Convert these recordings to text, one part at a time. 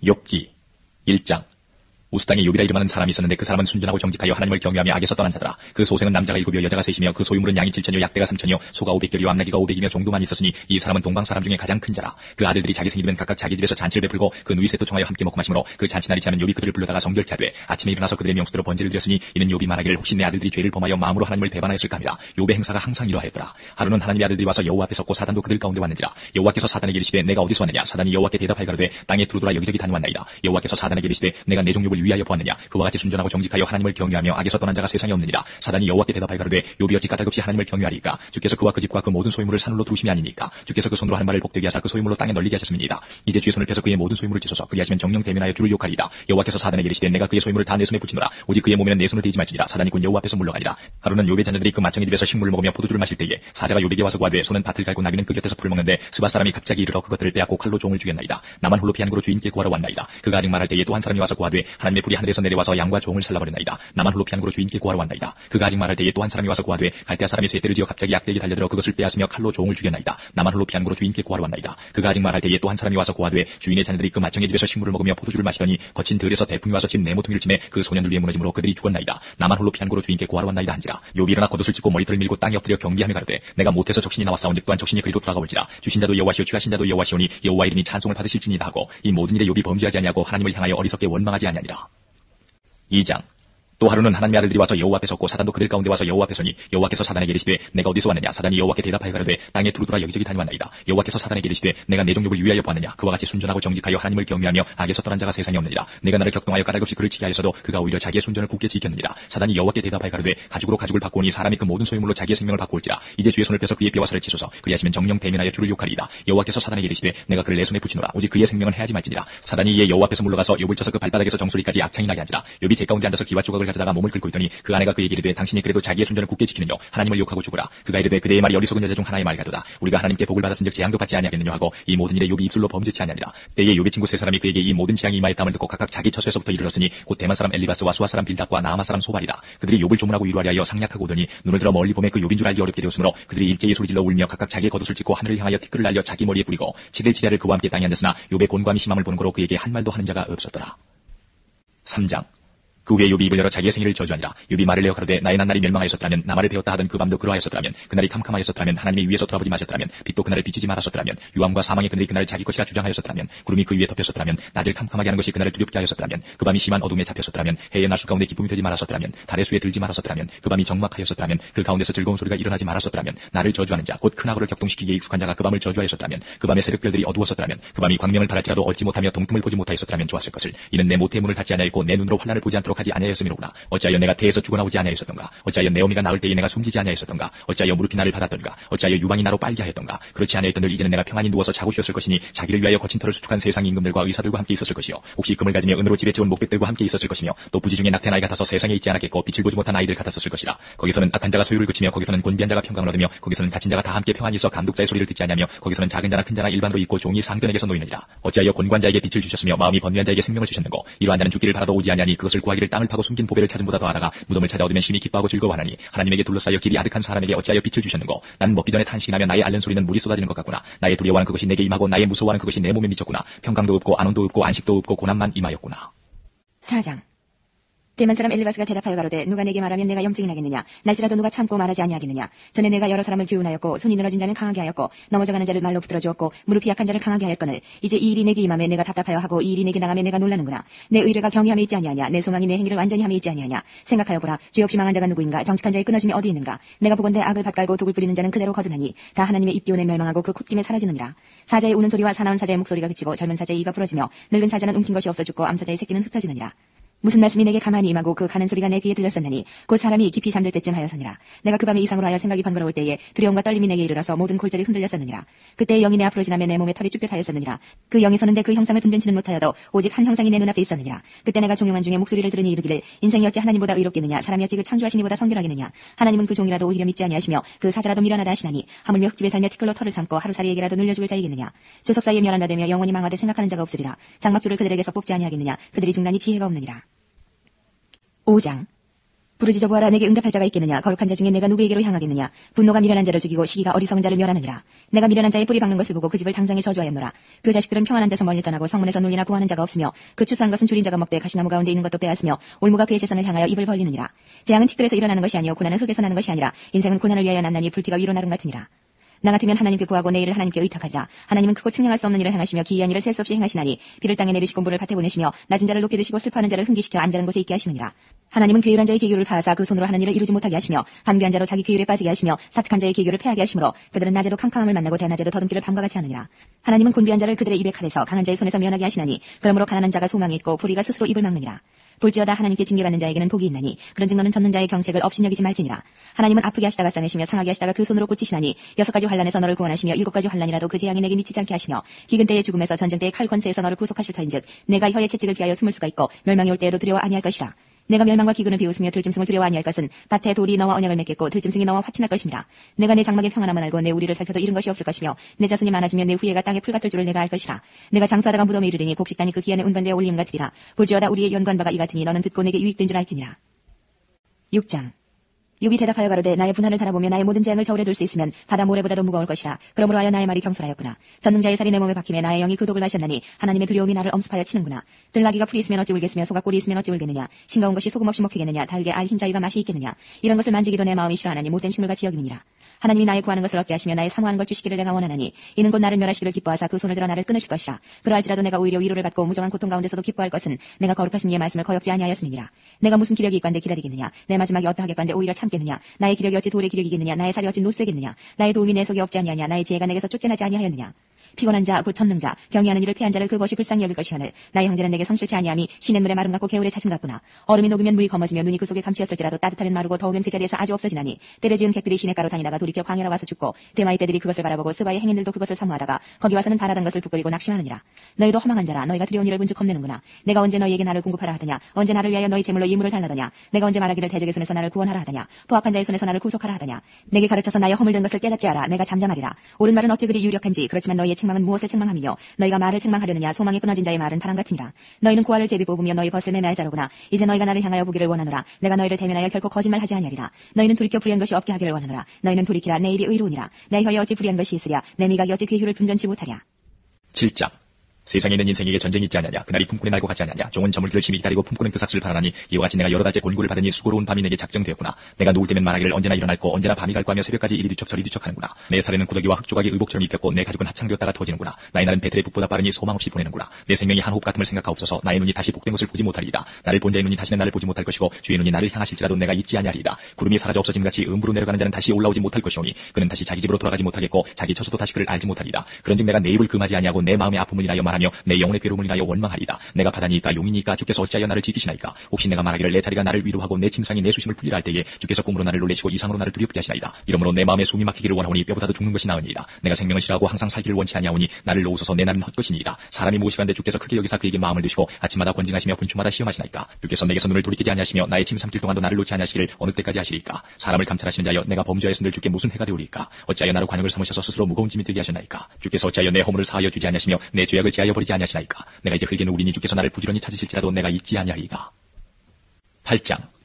욥기 1장. 우스 땅에 욥이라 이름하는 사람이 있었는데 그 사람은 순전하고 정직하여 하나님을 경외하며 악에서 떠난 자더라. 그 소생은 남자가 7이요 여자가 3이며 그 소유물은 양이 7천이요 약대가 3천이요 소가 500결이요 암나귀가 500이며 종도만 있었으니 이 사람은 동방 사람 중에 가장 큰 자라. 그 아들들이 자기 생이 되면 각각 자기 집에서 잔치를 베풀고 그 누이 셋도 청하여 함께 먹고 마시므로 그 잔치날이 지나면 욥이 그들을 불러다가 정결케 하되 아침에 일어나서 그들의 명수대로 번제를 드렸으니 이는 욥이 말하기를 혹시 내 아들들이 죄를 범하여 마음으로 하나님을 배반하였을까 합니다. 욥의 행사가 항상 이러하였더라. 하루는 하나님의 아들들이 와서 여호와 앞에 섰고 사단도 그들 가운데 왔는지라. 여호와께서 사단에게 이르시되 내가 어디서 왔느냐. 사단이 여호와께 대답하여 가로되 땅에 두루두라 여기저기 다녀왔나이다. 여호와께서 사단에게 이르시되 내가 내 종족을 위하여 보았느냐. 그와 같이 순전하고 정직하여 하나님을 경외하며 악에서 떠난 자가 세상에 없느니라. 사단이 여호와께 대답하여 가로되 욥이 어찌 까닭없이 하나님을 경외하리까. 주께서 그와 그 집과 그 모든 소유물을 산울로 두르심이 아니니까. 주께서 그 손으로 한 말을 복되게 하사 그 소유물로 땅에 널리게 하셨습니다. 이제 주의 손을 펴서 그의 모든 소유물을 찢소서. 그리하시면 정령 대면하여 주를 욕하리이다. 여호와께서 사단에게 이르시되 내가 그의 소유물을 다 내 손에 붙이노라. 오직 그의 몸에는 내 손을 대지 말지니라. 사단이 곧 여호와 앞에서 물러가니라. 하루는 욥의 자녀들이 그 맏형의 집에서 식물을 먹으며 포도주를 마실 때에 사자가 욥에게 와서 구하되 소는 밭을 갈고 나귀는 그 곁에서 풀을 먹는데 스바 사람이 갑자기 이르러 그것들을 빼앗고 칼로 종을 죽였나이다. 나만 홀로 피한 고로 주인께 구하러 왔나이다. 그가 아직 말할 때에 또 한 사람이 와서 구하되 하나님의 불이 하늘에서 내려와서 양과 종을 살라버렸나이다. 나만 홀로 피한 고로 주인께 구하러 왔나이다. 그가 아직 말할 때에 또 한 사람이 와서 구하되 갈대아 사람이 셋대를 지어 갑자기 약대에게 달려들어 그것을 빼앗으며 칼로 종을 죽였나이다. 나만 홀로 피한 고로 주인께 구하러 왔나이다. 그가 아직 말할 때에 또 한 사람이 와서 구하되 주인의 자녀들이 그 맏형의 집에서 식물을 먹으며 포도주를 마시더니 거친 들에서 대풍이 와서 집 네모퉁이를 치매 그 소년들 위에 무너짐으로 그들이 죽었나이다. 나만 홀로 피한 고로 주인께 구하러 왔나이다 한지라. 욥이 일어나 겉옷을 찢고 머리털을 밀고 땅에 엎드려 경비하며 가로되 내가 못해서 적신이 나왔사온즉 또한 적신이 그리로 돌아가올지라. 주신 자도 여호와시오 취하신 자도 여호와시오니 여호와 이름이 찬송을 받으실지니이다 하고 이 모든 일에 욥이 범죄하지 아니하고 하나님을 향하여 어리석게 원망하지 아니하니라. 2장. 또 하루는 하나님의 아들들이 와서 여호와 앞에 섰고 사단도 그들 가운데 와서 여호와 앞에 서니 여호와께서 사단에게 이르시되 내가 어디서 왔느냐. 사단이 여호와께 대답하여 가로되 땅에 두루두라 여기저기 다녀왔나이다. 여호와께서 사단에게 이르시되 내가 내 종족을 위하여 보았느냐. 그와 같이 순전하고 정직하여 하나님을 경외하며 악에서 떠난 자가 세상에 없느니라. 내가 나를 격동하여 까닭없이 그를 치게 하였어도 그가 오히려 자기의 순전을 굳게 지켰느니라. 사단이 여호와께 대답하여 가로되 가죽으로 가죽을 바꾸오니 사람이 그 모든 소유물로 자기의 생명을 바꾸올지라. 이제 주의 손을 펴서 그의 뼈와 살을 치소서. 그리하시면 정령 대면하여 주를 욕하리이다. 여호와께서 사단에게 이르시되 내가 그를 내 손에 붙이노라. 오직 그의 생명은 해하지 말지니라. 사단이 이에 여호와 앞에서 물러가서 욥을 쳐서 그 발바닥에서 정수리까지 악창이 나게 한지라. 욥이 제 가운데 앉아서 기와 조각을 가져다가 몸을 긁고 있더니 그 아내가 그에게 이르되 당신이 그래도 자기의 순전을 굳게 지키느뇨. 하나님을 욕하고 죽으라. 그가 이르되 그대의 말이 어리석은 여자 중 하나의 말 같도다. 우리가 하나님께 복을 받았은즉 재앙도 받지 아니하겠느냐 하고 이 모든 일에 욥이 입술로 범죄치 아니하니라. 때에 욥의 친구 세 사람이 그에게 이 모든 재앙이 임하였다함을 듣고 각각 자기 처소에서부터 이르렀으니 곧 대만 사람 엘리바스와 수아 사람 빌닷과 나아마 사람 소발이라. 그들이 욥을 조문하고 위로하려 하여 상략하고 오더니 눈을 들어 멀리 보매 그 욥인 줄 알기 어렵게 되었으므로 그들이 일제히 소리질러 울며 각각 자기의 겉옷을 찢고 하늘을 향하여 티끌을 날려 자기 머리에 뿌리고 7일 지략을 그와 함께 땅에 앉았으나 욥의 곤고함이 심함을 보는 거로 그에게 한 말도 하는 자가 없었더라. 3장. 그 후에 욥이 입을 열어 자기의 생일을 저주하니라. 욥이 말을 내어 가로되 나의 난날이 멸망하였었더라면 나말을 배웠다 하던 그 밤도 그러하였었더라면 그날이 캄캄하였었더라면 하나님이 위에서 돌아보지 마셨더라면 빛도 그날을 비치지 말았었더라면 유암과 사망의 그늘이 그날을 자기 것이라 주장하였었더라면 구름이 그 위에 덮였었더라면 낮을 캄캄하게 하는 것이 그날을 두렵게 하였었더라면 그 밤이 심한 어둠에 잡혔었더라면 해의 낮수 가운데 기쁨이 되지 말았었더라면 달의 수에 들지 말았었더라면 그 밤이 적막하였었더라면 그 가운데서 즐거운 소리가 일어나지 말았었더라면 나를 저주하는 자 곧 큰 악어를 격동시키기에 익숙한 자가 그 밤을 저주하였었더라면 그 밤의 새벽별들이 어두웠었더라면 그 밤이 광명을 바랄지라도 얻지 못하며 동틈을 보지 못하였었더라면 좋았을 것을. 이는 내 모태의 문을 닫지 아니하였고 내 눈으로 환난을 보지 않도록 하지 아니하였음이로구나. 어찌하여 내가 태에서 죽어나오지 아니하였었던가. 어찌하여 내 어미가 낳을 때에 내가 숨기지 아니하였었던가. 어찌하여 무릎이 나를 받았던가. 어찌하여 유방이 나로 빨게 하였던가. 그렇지 아니하였던들 이제는 내가 평안히 누워서 자고 쉬었을 것이니 자기를 위하여 거친 털을 수축한 세상 임금들과 의사들과 함께 있었을 것이요 혹시 금을 가지며 은으로 집에 채운 목백들과 함께 있었을 것이며 또 부지 중에 낙태나이 같아서 세상에 있지 않았겠고 빛을 보지 못한 아이들 같았었을 것이라. 거기서는 악한 자가 소유를 그치며 거기서는 곤비한 자가 평강을 얻으며 거기서는 갇힌 자가 다 함께 평안히 있어 감독자의 소리를 듣지 아니하며 거기서는 작은 자나 큰 자나 일반으로 있고 종이 상전에게서 놓이느니라. 어찌하여 곤고한 자에게 빛을 주셨으며 마음이 번뇌한 자에게 생명을 주셨는고. 이러한 자는 죽기를 바라도 오지 아니하니 그것을 구하기를 땅을 파고 숨긴 보배를 찾음보다 더하다가 무덤을 찾아 얻으면 심히 기뻐하고 즐거워하나니. 하나님에게 둘러싸여 길이 아득한 사람에게 어찌하여 빛을 주셨는고. 나는 먹기 전에 탄식이 나며 나의 앓는 소리는 물이 쏟아지는 것 같구나. 나의 두려워하는 그것이 내게 임하고 나의 무서워하는 그것이 내 몸에 미쳤구나. 평강도 없고 안온도 없고 안식도 없고 고난만 임하였구나. 4장. 대만 사람 엘리바스가 대답하여 가로되 누가 내게 말하면 내가 염증이 나겠느냐. 날지라도 누가 참고 말하지 아니하겠느냐. 전에 내가 여러 사람을 교훈하였고 손이 늘어진 자는 강하게 하였고 넘어져가는 자를 말로 붙들어 주었고 무릎이 약한 자를 강하게 하였거늘 이제 이 일이 내게 임함에 내가 답답하여 하고 이 일이 내게 나가며 내가 놀라는구나. 내 의뢰가 경외함에 있지 아니하냐. 내 소망이 내 행위를 완전히 함에 있지 아니하냐. 생각하여 보라. 죄 없이 망한 자가 누구인가. 정직한 자의 끊어짐이 어디 있는가. 내가 보건대 악을 밭갈고 독을 뿌리는 자는 그대로 거듭하니 다 하나님의 입기운에 멸망하고 그 콧김에 사라지느니라. 사자의 우는 소리와 사나운 사자의 목소리가 그치고 젊은 사자의 이가 부러지며 늙은 사자는 움킨 것이 없어 죽고 암사자의 새끼는 흩어지느니라. 무슨 말씀이 내게 가만히 임하고 그 가는 소리가 내 귀에 들렸었느니 곧 사람이 깊이 잠들 때쯤 하였으니라. 내가 그 밤에 이상으로 하여 생각이 번거로울 때에 두려움과 떨림이 내게 이르러서 모든 골절이 흔들렸었느니라. 그때 영이 내 앞으로 지나며 내 몸에 털이 쭈뼛하였었느니라. 그 영이 서는데 그 형상을 분변치는 못하여도 오직 한 형상이 내 눈앞에 있었느니라. 그때 내가 종용한 중에 목소리를 들으니 이르기를 인생이 어찌 하나님보다 의롭겠느냐. 사람이 어찌 그 창조하신 이보다 성결하겠느냐. 하나님은 그 종이라도 오히려 믿지 아니하시며 그 사자라도 미련하다 하시나니 하물며 흙집에 살며 티끌로 털을 삼고 하루살이에게라도 늘려 죽을 자이겠느냐. 조석 사이에 멸한다 되며 영원히 망하되 생각하는 자가 없으리라. 장막주를 그들에게서 뽑지 아니하겠느냐. 그들이 중단히 지혜가 없느니라. 5장. 부르짖어 보아라. 내게 응답할 자가 있겠느냐. 거룩한 자 중에 내가 누구에게로 향하겠느냐. 분노가 미련한 자를 죽이고 시기가 어리석은 자를 멸하느니라. 내가 미련한 자의 뿌리 박는 것을 보고 그 집을 당장에 저주하였노라. 그 자식들은 평안한 데서 멀리 떠나고 성문에서 눌리나 구하는 자가 없으며 그 추수한 것은 줄인 자가 먹되 가시나무 가운데 있는 것도 빼앗으며 올무가 그의 재산을 향하여 입을 벌리느니라. 재앙은 티끌에서 일어나는 것이 아니요 고난은 흙에서 나는 것이 아니라 인생은 고난을 위하여 났나니 불티가 위로 나름 같으니라. 나 같으면 하나님께 구하고 내 일을 하나님께 의탁하리라. 하나님은 크고 측량할 수 없는 일을 행하시며 기이한 일을 셀 수 없이 행하시나니 비를 땅에 내리시고 물을 밭에 보내시며 낮은 자를 높이 드시고 슬퍼하는 자를 흥기시켜 안전한 곳에 있게 하시느니라. 하나님은 괴율한 자의 계교를 파하사 그 손으로 하는 일을 이루지 못하게 하시며 한귀한 자로 자기 계율에 빠지게 하시며 사특한 자의 계교를 패하게 하시므로 그들은 낮에도 캄캄함을 만나고 대낮에도 더듬기를 밤과 같이 하느니라. 하나님은 곤비한 자를 그들의 입에 칼에서 강한 자의 손에서 면하게 하시나니 그러므로 가난한 자가 소망이 있고 불의가 스스로 입을 막느니라. 볼지어다 하나님께 징계받는 자에게는 복이 있나니 그런즉 너는 젖는 자의 경책을 업신여기지 말지니라. 하나님은 아프게 하시다가 싸매시며 상하게 하시다가 그 손으로 고치시나니 6가지 환난에서 너를 구원하시며 7가지 환난이라도 그 재앙이 내게 미치지 않게 하시며 기근 때의 죽음에서 전쟁 때의 칼 권세에서 너를 구속하실 터인즉 내가 혀의 채찍을 피하여 숨을 수가 있고 멸망이 올 때에도 두려워 아니할 것이라. 내가 멸망과 기근을 비웃으며 들짐승을 두려워 아니할 것은 밭에 돌이 너와 언약을 맺겠고 들짐승이 너와 화친할 것임이라. 내가 내 장막의 평안함을 알고 내 우리를 살펴도 잃은 것이 없을 것이며 내 자손이 많아지며 내 후예가 땅에 풀 같을 줄을 내가 알 것이라. 내가 장수하다가 무덤에 이르리니 곡식단이 그 기한에 운반되어 올림 같으리라. 볼지어다 우리의 연관바가 이 같으니 너는 듣고 내게 유익된 줄 알지니라. 6장. 욥이 대답하여 가로되 나의 분한을 달아보며 나의 모든 재앙을 저울에 둘 수 있으면 바다 모래보다도 무거울 것이라. 그러므로 하여 나의 말이 경솔하였구나. 전능자의 살이 내 몸에 박힘에 나의 영이 그 독을 마셨나니 하나님의 두려움이 나를 엄습하여 치는구나. 들나귀가 풀이 있으면 어찌 울겠으며 소가 꼴이 있으면 어찌 울겠느냐. 싱거운 것이 소금 없이 먹히겠느냐. 달게 알 흰자위가 맛이 있겠느냐. 이런 것을 만지기도 내 마음이 싫어하나니 못된 식물같이 여김이니라. 하나님이 나의 구하는 것을 얻게 하시며 나의 사모하는 것 주시기를 내가 원하나니 이는 곧 나를 멸하시기를 기뻐하사 그 손을 들어 나를 끊으실 것이라. 그러할지라도 내가 오히려 위로를 받고 무정한 고통 가운데서도 기뻐할 것은 내가 거룩하신 이의 말씀을 거역지 아니하였음이니라. 내가 무슨 기력이 있건대 기다리겠느냐. 내 마지막이 어떠하겠건대 오히려 참겠느냐. 나의 기력이 어찌 돌의 기력이겠느냐. 나의 살이 어찌 노쇠겠느냐. 나의 도움이 내 속에 없지 아니하냐. 나의 지혜가 내게서 쫓겨나지 아니하였느냐. 피곤한 자, 곧 전능자, 경외하는 일을 피한 자를 그것이 불쌍히 여길 것이오늘 나의 형제는 내게 성실치 아니함이 시냇물에 마름 같고 개울에 잦음 같구나. 얼음이 녹으면 물이 검어지며 눈이 그 속에 감추었을지라도 따뜻하면 마르고 더우면 그 자리에서 아주 없어지나니 때를 지은 객들이 시냇가로 다니다가 돌이켜 광야로 와서 죽고 대마의 떼들이 그것을 바라보고 스바의 행인들도 그것을 사모하다가 거기 와서는 바라던 것을 부끄리고 낙심하느니라. 너희도 허망한 자라. 너희가 두려운 일을 문즉 겁내는구나. 내가 언제 너희에게 나를 공급하라 하더냐. 언제 나를 위하여 너희 재물로 예물을 달라더냐. 내가 언제 말하기를 대적의 손에서 나를 구원하라 하더냐. 포악한 자의 손에서 나를 구속하라 하더냐. 내게 가르쳐서 나의 허물된 것을 깨닫게 하라. 내가 잠잠하리라. 옳은 말은 어찌 그리 유력한지. 그렇지만 너희의 책망은 무엇을 책망함이뇨. 너희가 말을 책망하려느냐. 소망이 끊어진 자의 말은 바람 같으니라. 너희는 구활을 제비 뽑으며 너희 벗을 매매할 자로구나. 이제 너희가 나를 향하여 보기를 원하노라. 내가 너희를 대면하여 결코 거짓말하지 아니하리라. 너희는 돌이켜 불의한 것이 없게 하기를 원하노라. 너희는 돌이키라. 내 일이 의로우니라. 내 혀에 어찌 불의한 것이 있으랴. 내 미각이 어찌 괴휴를 분변치 못하랴. 7장. 세상에 있는 인생에게 전쟁이 있지 않느냐. 그날이 품꾼의 날과 같지 않느냐. 종은 저물기를 심히 기다리고 품꾼은 그 삭슬을 바라나니 이와 같이 내가 여러 달째 권고를 받으니 수고로운 밤이 내게 작정되었구나. 내가 누울 때면 말하기를 언제나 일어날고 언제나 밤이 갈고 하며 새벽까지 이리 뒤척 저리 뒤척하는구나. 내 살에는 구더기와 흙조각이 의복처럼 입혔고 내 가죽은 합창되었다가 터지는구나. 나의 날은 베텔의 북보다 빠르니 소망 없이 보내는구나. 내 생명이 한 호흡 같음을 생각하옵소서. 나의 눈이 다시 복된 것을 보지 못하리이다. 나를 본 자의 눈이 다시는 나를 보지 못할 것이고 주의 눈이 나를 향하실지라도 내가 잊지 아니하리이다. 구름이 사라져 없어짐같이 음부로 내려가는 자는 다시 올라오지 못할 것이오니 그는 다시 자기 집으로 돌아가지 못하겠고 자기 처소도 다시 그를 알지 못하리이다. 그런즉 내가 내 입을 금하지 아니하고 내 마음의 아픔을 인하여 말하며 내 영혼의 괴로움을 인하여 원망하리이다. 내가 바다니까 용이니까 주께서 어찌하여 나를 지키시나이까. 혹시 내가 말하기를 내 자리가 나를 위로하고 내 침상이 내 수심을 풀리라 할 때에 주께서 꿈으로 나를 놀래시고 이상으로 나를 두렵게 하시나이다. 이러므로 내 마음에 숨이 막히기를 원하오니 뼈보다도 죽는 것이 나으니이다. 내가 생명을 싫어하고 항상 살기를 원치 아니하오니 나를 놓으소서. 내 날은 헛것이니이다. 사람이 무엇이간데 주께서 크게 여기사 그에게 마음을 두시고 아침마다 권징하시며 분추마다 시험하시나이까. 주께서 내게서 눈을 돌이키지 아니하시며 나의 침 삼킬 동안도 나를 놓지 아니하시기를 어느 때까지 하시리까. 사람을 감찰하시는 자여 내가 범죄하였은들 주께 무슨 해가 되오리까. 어찌하여 나를 관역을 삼으셔서 스스로 무거운 짐이 되게 하셨나이까. 주께서 어찌하여 내 허물을 사하여 주지 아니하시며 내 죄악을 제하여 버리지 아니하시나이까. 내가 이제 흙에 누우리니 주께서 나를 부지런히 찾으실지라도 내가 잊지 아니하리이다. 8장.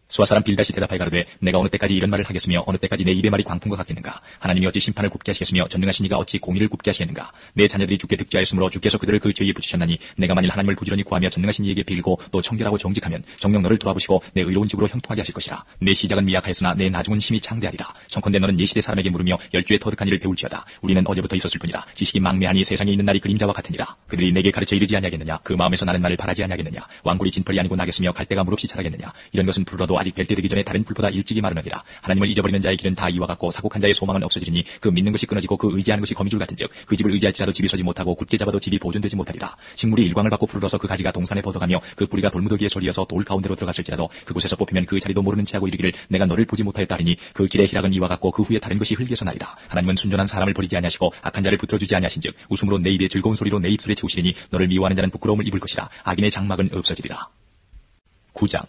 수아사람 빌닷이 대답하여 가로되 내가 어느 때까지 이런 말을 하겠으며 어느 때까지 내 입의 말이 광풍과 같겠는가. 하나님이 어찌 심판을 굽게 하시겠으며 전능하신 이가 어찌 공의를 굽게 하시겠는가. 내 자녀들이 주께 득죄하였으므로 주께서 그들을 그 죄에 붙이셨나니 내가 만일 하나님을 부지런히 구하며 전능하신 이에게 빌고 또 청결하고 정직하면 정녕 너를 돌아보시고 내 의로운 집으로 형통하게 하실 것이라. 내 시작은 미약하였으나 내 나중은 심히 창대하리라. 청컨대 너는 예시대 사람에게 물으며 열주의 터득한 일을 배울지어다. 우리는 어제부터 있었을 뿐이라. 지식이 망매하니 세상에 있는 날이 그림자와 같으니라. 그들이 내게 가르쳐 이르지 아니하겠느냐. 그 마음에서 나는 나를 바라지 아니하겠느냐. 왕굴이 진펄이 아니고 나겠으며 갈대가 물없이 자라겠느냐. 이런 것은 불어도 아직 벨때 되기 전에 다른 불보다 일찍이 마르느니라. 하나님을 잊어버리는 자의 길은 다 이와 같고 사곡한 자의 소망은 없어지리니 그 믿는 것이 끊어지고 그 의지하는 것이 거미줄 같은즉 그 집을 의지할지라도 집이 서지 못하고 굳게 잡아도 집이 보존되지 못하리라. 식물이 일광을 받고 푸르러서 그 가지가 동산에 벗어가며 그 뿌리가 돌무더기에 솔이어서 돌 가운데로 들어갔을지라도 그곳에서 뽑히면 그 자리도 모르는 채하고 이르기를 내가 너를 보지 못하였다 하리니 그 길의 희락은 이와 같고 그 후에 다른 것이 흙에서 나리라. 하나님은 순전한 사람을 버리지 아니하시고 악한 자를 붙들어주지 아니하신즉 웃음으로 내 입에 즐거운 소리로 내 입술에 채우시리니 너를 미워하는 자는 부끄러움을 입을 것이라. 악인의 장막은 없어지리라. 9장.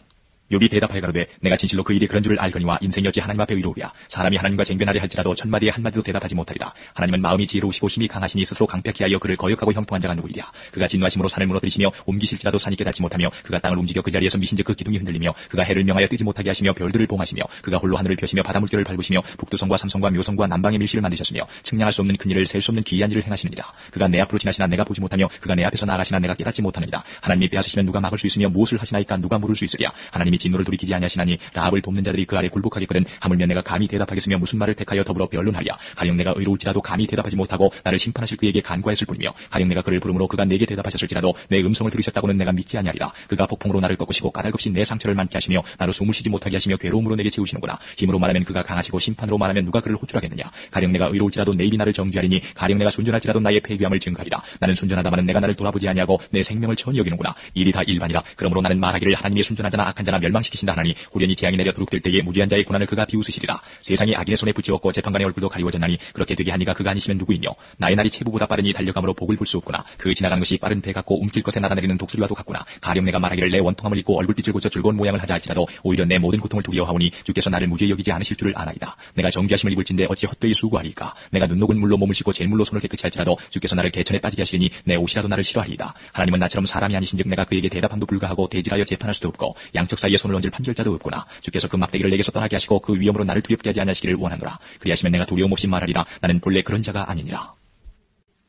욥이 대답하여 가로되 내가 진실로 그 일이 그런 줄을 알거니와 인생이 어찌 하나님 앞에 의로우랴. 사람이 하나님과 쟁변하려 할지라도 천마디에 한마디도 대답하지 못하리라. 하나님은 마음이 지혜로우시고 힘이 강하시니 스스로 강팍히 하여 그를 거역하고 형통한 자가 누구이랴. 그가 진노하심으로 산을 무너뜨리시며 옮기실지라도 산이 깨닫지 못하며 그가 땅을 움직여 그 자리에서 미신즉 그 기둥이 흔들리며 그가 해를 명하여 뜨지 못하게 하시며 별들을 봉하시며 그가 홀로 하늘을 펴시며 바다 물결을 밟으시며 북두성과 삼성과 묘성과 남방의 밀실을 만드셨으며 측량할 수 없는 큰 일을 셀 수 없는 기이한 일을 행하시느니라. 그가 내 앞으로 지나시나 내가 보지 못하며 그가 내 앞에서 나가시나 내가 깨닫지 못하느니라. 하나님이 빼앗으시면 누가 막을 수 있으며 무엇을 하시나이까 누가 물을 수 있으랴. 하나님이 진노를 돌이키지 아니하시나니 라합을 돕는 자들이 그 아래 굴복하겠거든. 하물며 내가 감히 대답하겠으며 무슨 말을 택하여 더불어 변론하랴. 가령 내가 의로울지라도 감히 대답하지 못하고 나를 심판하실 그에게 간과했을 뿐이며 가령 내가 그를 부름으로 그가 내게 대답하셨을지라도 내 음성을 들으셨다고는 내가 믿지 아니하리라. 그가 폭풍으로 나를 꺾으시고 까닭없이 내 상처를 많게 하시며 나로 숨을 쉬지 못하게 하시며 괴로움으로 내게 채우시는구나. 힘으로 말하면 그가 강하시고 심판으로 말하면 누가 그를 호출하겠느냐. 가령 내가 의로울지라도 내 입이 나를 정죄하리니 가령 내가 순전할지라도 나의 폐귀함을 증가하리라. 나는 순전하다마는 내가 나를 돌아보지 아니하고 내 생명을 천히 여기는구나. 일이 다 일반이라. 그러므로 나는 말하기를 하나님이 순전한 자나 악한 자나 멸망시키신다 하나니 후련히 재앙이 내려 두룩될 때에 무지한 자의 고난을 그가 비웃으시리라. 세상이 악인의 손에 붙이었고 재판관의 얼굴도 가리워졌나니 그렇게 되게 하니가 그가 아니시면 누구이뇨. 나의 날이 체부보다 빠르니 달려감으로 복을 볼 수 없구나. 그 지나가는 것이 빠른 배 같고 움킬 것에 날아내리는 독수리와도 같구나. 가령 내가 말하기를 내 원통함을 잊고 얼굴빛을 고쳐 즐거운 모양을 하자 할지라도 오히려 내 모든 고통을 두려워하오니 주께서 나를 무죄히 여기지 않으실 줄을 아나이다. 내가 정죄하심을 입을진데 어찌 헛되이 수고하리까. 내가 눈 녹은 물로 몸을 씻고 제일 물로 손을 깨끗이 할지라도 주께서 나를 개천에 빠지게 하시리니 내 옷이라도 나를 싫어하리이다. 하나님은 나처럼 사람이 아니신즉 내가 그에게 대답함도 불가하고 대질하여 재판할 수도 없고 양측 사이에 손을 얹을 판결자도 없구나. 주께서 그 막대기를 내게서 떠나게 하시고 그 위험으로 나를 두렵게 하지 아니하시기를 원하노라. 그리하시면 내가 두려움 없이 말하리라. 나는 본래 그런 자가 아니니라.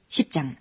10장.